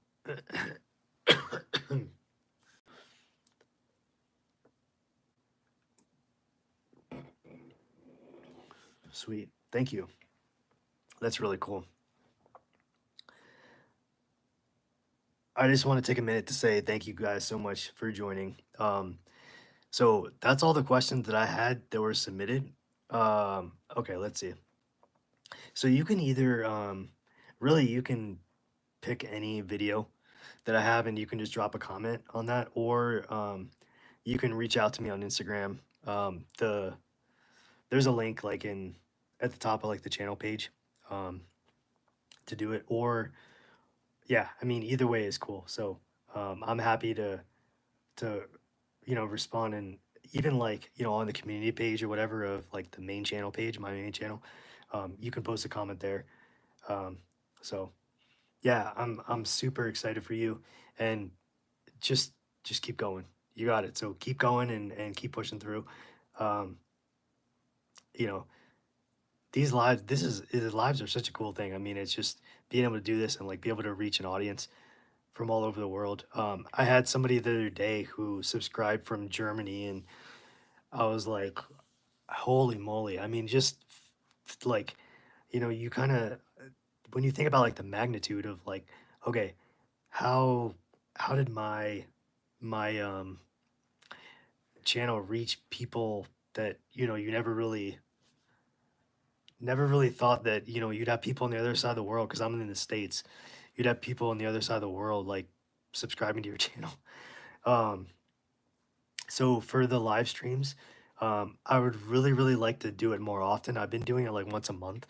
sweet. Thank you. That's really cool. I just want to take a minute to say thank you guys so much for joining. So that's all the questions that I had that were submitted. Okay, let's see. So you can either, really, you can pick any video that I have and you can just drop a comment on that, or you can reach out to me on Instagram. There's a link like in at the top of like the channel page um, to do it, or yeah, I mean either way is cool. So I'm happy to you know respond and even like you know on the community page or whatever of like the main channel page, my main channel, you can post a comment there. um, so yeah, I'm super excited for you, and just just keep going. You got it. So keep going and keep pushing through. um, you know, these lives, these lives are such a cool thing. I mean, it's just being able to do this and like be able to reach an audience from all over the world. I had somebody the other day who subscribed from Germany, and I was like, holy moly. I mean, just like, you know, you kind of, when you think about like the magnitude of like, okay, how, how did my channel reach people that, you know, you never really thought that, you know, you'd have people on the other side of the world. Cause I'm in the States. You'd have people on the other side of the world, like subscribing to your channel. Um, So for the live streams, I would really like to do it more often. I've been doing it like once a month,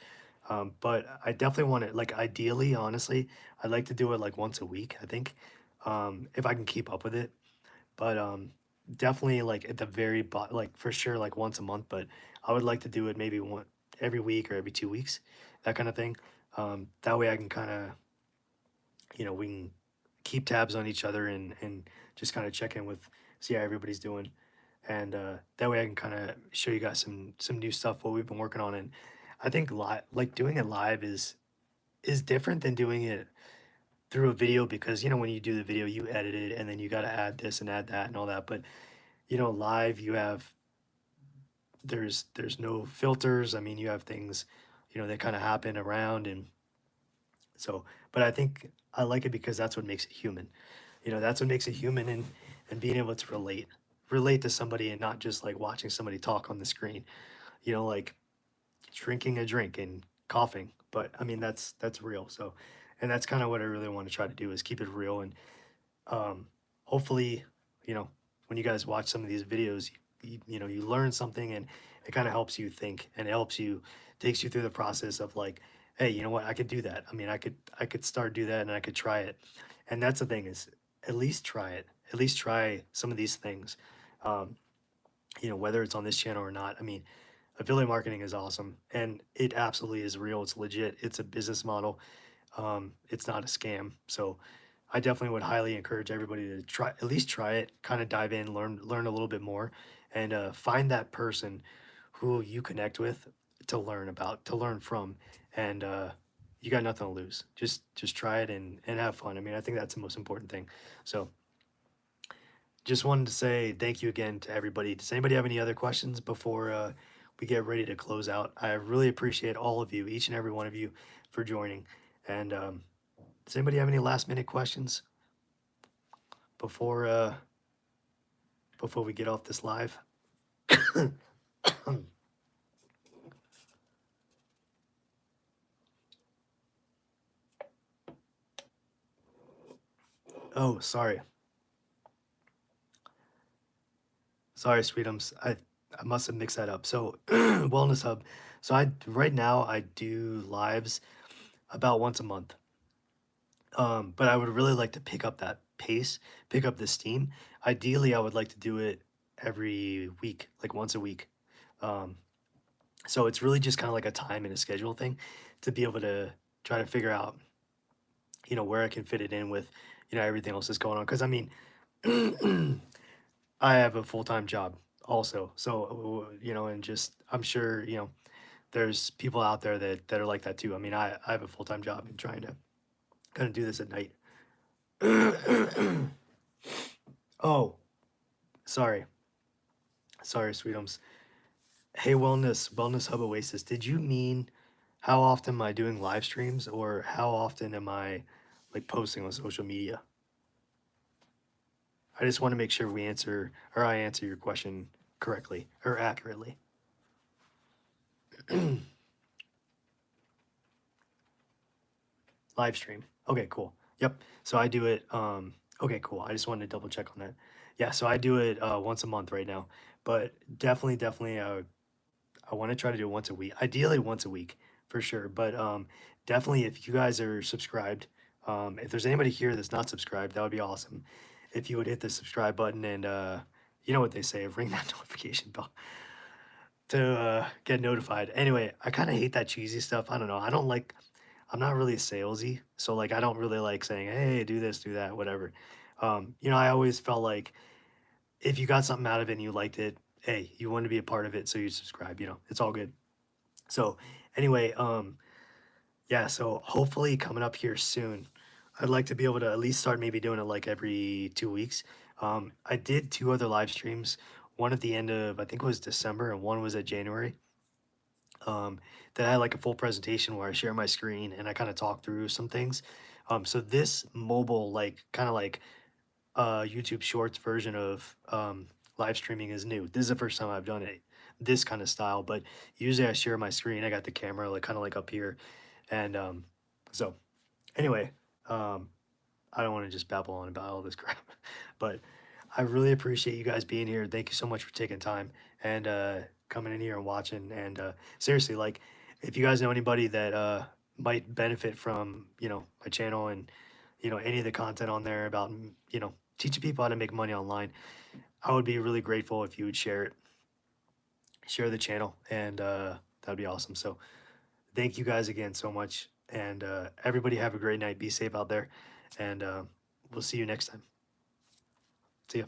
but I definitely want to like ideally, honestly, I'd like to do it like once a week. I think if I can keep up with it, but definitely like at the like for sure like once a month. But I would like to do it maybe one every week or every 2 weeks, that kind of thing. That way I can kind of you know we can keep tabs on each other and just kind of check in with see how everybody's doing, and that way I can kind of show you guys some new stuff what we've been working on. And I think live like doing it live is different than doing it through a video, because you know when you do the video you edit it and then you got to add this and add that and all that. But you know live you have there's no filters. I mean you have things you know that kind of happen around. And so but I think I like it because that's what makes it human. You know that's what makes it human, and being able to relate. relate to somebody and not just like watching somebody talk on the screen, like drinking a drink and coughing. But I mean, that's real. So, and that's kind of what I really want to try to do is keep it real. And hopefully, you know, when you guys watch some of these videos, you learn something, and it kind of helps you think, and it helps you, takes you through the process of like, hey, you know what, I could do that. I mean, I could start do that, and I could try it. And that's the thing is, at least try it. At least try some of these things. Um, whether it's on this channel or not. I mean, affiliate marketing is awesome, and it absolutely is real. It's legit. It's a business model. It's not a scam. So I definitely would highly encourage everybody to try, at least try it, kind of dive in, learn a little bit more, and find that person who you connect with to learn about, to learn from, and you got nothing to lose. Just try it and have fun. I mean, I think that's the most important thing. So just wanted to say thank you again to everybody. Does anybody have any other questions before we get ready to close out? I really appreciate all of you, each and every one of you, for joining. And does anybody have any last minute questions before before we get off this live? Oh, sorry, sweetums. I must have mixed that up. So Wellness Hub. So I right now I do lives about once a month. But I would really like to pick up that pace, pick up the steam. Ideally, I would like to do it every week, like once a week. Um, so it's really just kind of like a time and a schedule thing to be able to try to figure out, where I can fit it in with, everything else that's going on. Because I mean, I have a full-time job also. So, and just I'm sure, there's people out there that are like that too. I mean, I have a full-time job and trying to kind of do this at night. Oh, sorry. Sorry, Sweetums. Hey, Wellness Hub Oasis. Did you mean how often am I doing live streams, or how often am I like posting on social media? I just want to make sure I answer your question correctly or accurately. Live stream. Okay, cool. Yep. So I do it. Okay, cool. I just wanted to double check on that. Yeah. So I do it once a month right now, but definitely, I want to try to do it once a week. Ideally, once a week for sure. But definitely, if you guys are subscribed, if there's anybody here that's not subscribed, that would be awesome. If you would hit the subscribe button and you know what they say, ring that notification bell to get notified. Anyway, I kind of hate that cheesy stuff. I don't know. I'm not really salesy, so like I don't really like saying, "Hey, do this, do that, whatever." I always felt like if you got something out of it and you liked it, hey, you want to be a part of it, so you subscribe. It's all good. So anyway, yeah. So hopefully coming up here soon, I'd like to be able to at least start maybe doing it like every 2 weeks. I did two other live streams. One at the end of I think it was December, and one was at January. um, that I had like a full presentation where I share my screen and I kind of talk through some things. So this mobile, like kind of like YouTube Shorts version of live streaming is new. This is the first time I've done it this kind of style, but usually I share my screen. I got the camera like kind of like up here, and so anyway, um, I don't want to just babble on about all this crap, but I really appreciate you guys being here. Thank you so much for taking time and coming in here and watching. And seriously, like, if you guys know anybody that might benefit from, my channel and, any of the content on there about, teaching people how to make money online, I would be really grateful if you would share it, share the channel, and that'd be awesome. So thank you guys again so much. And everybody have a great night. Be safe out there. And we'll see you next time. See ya.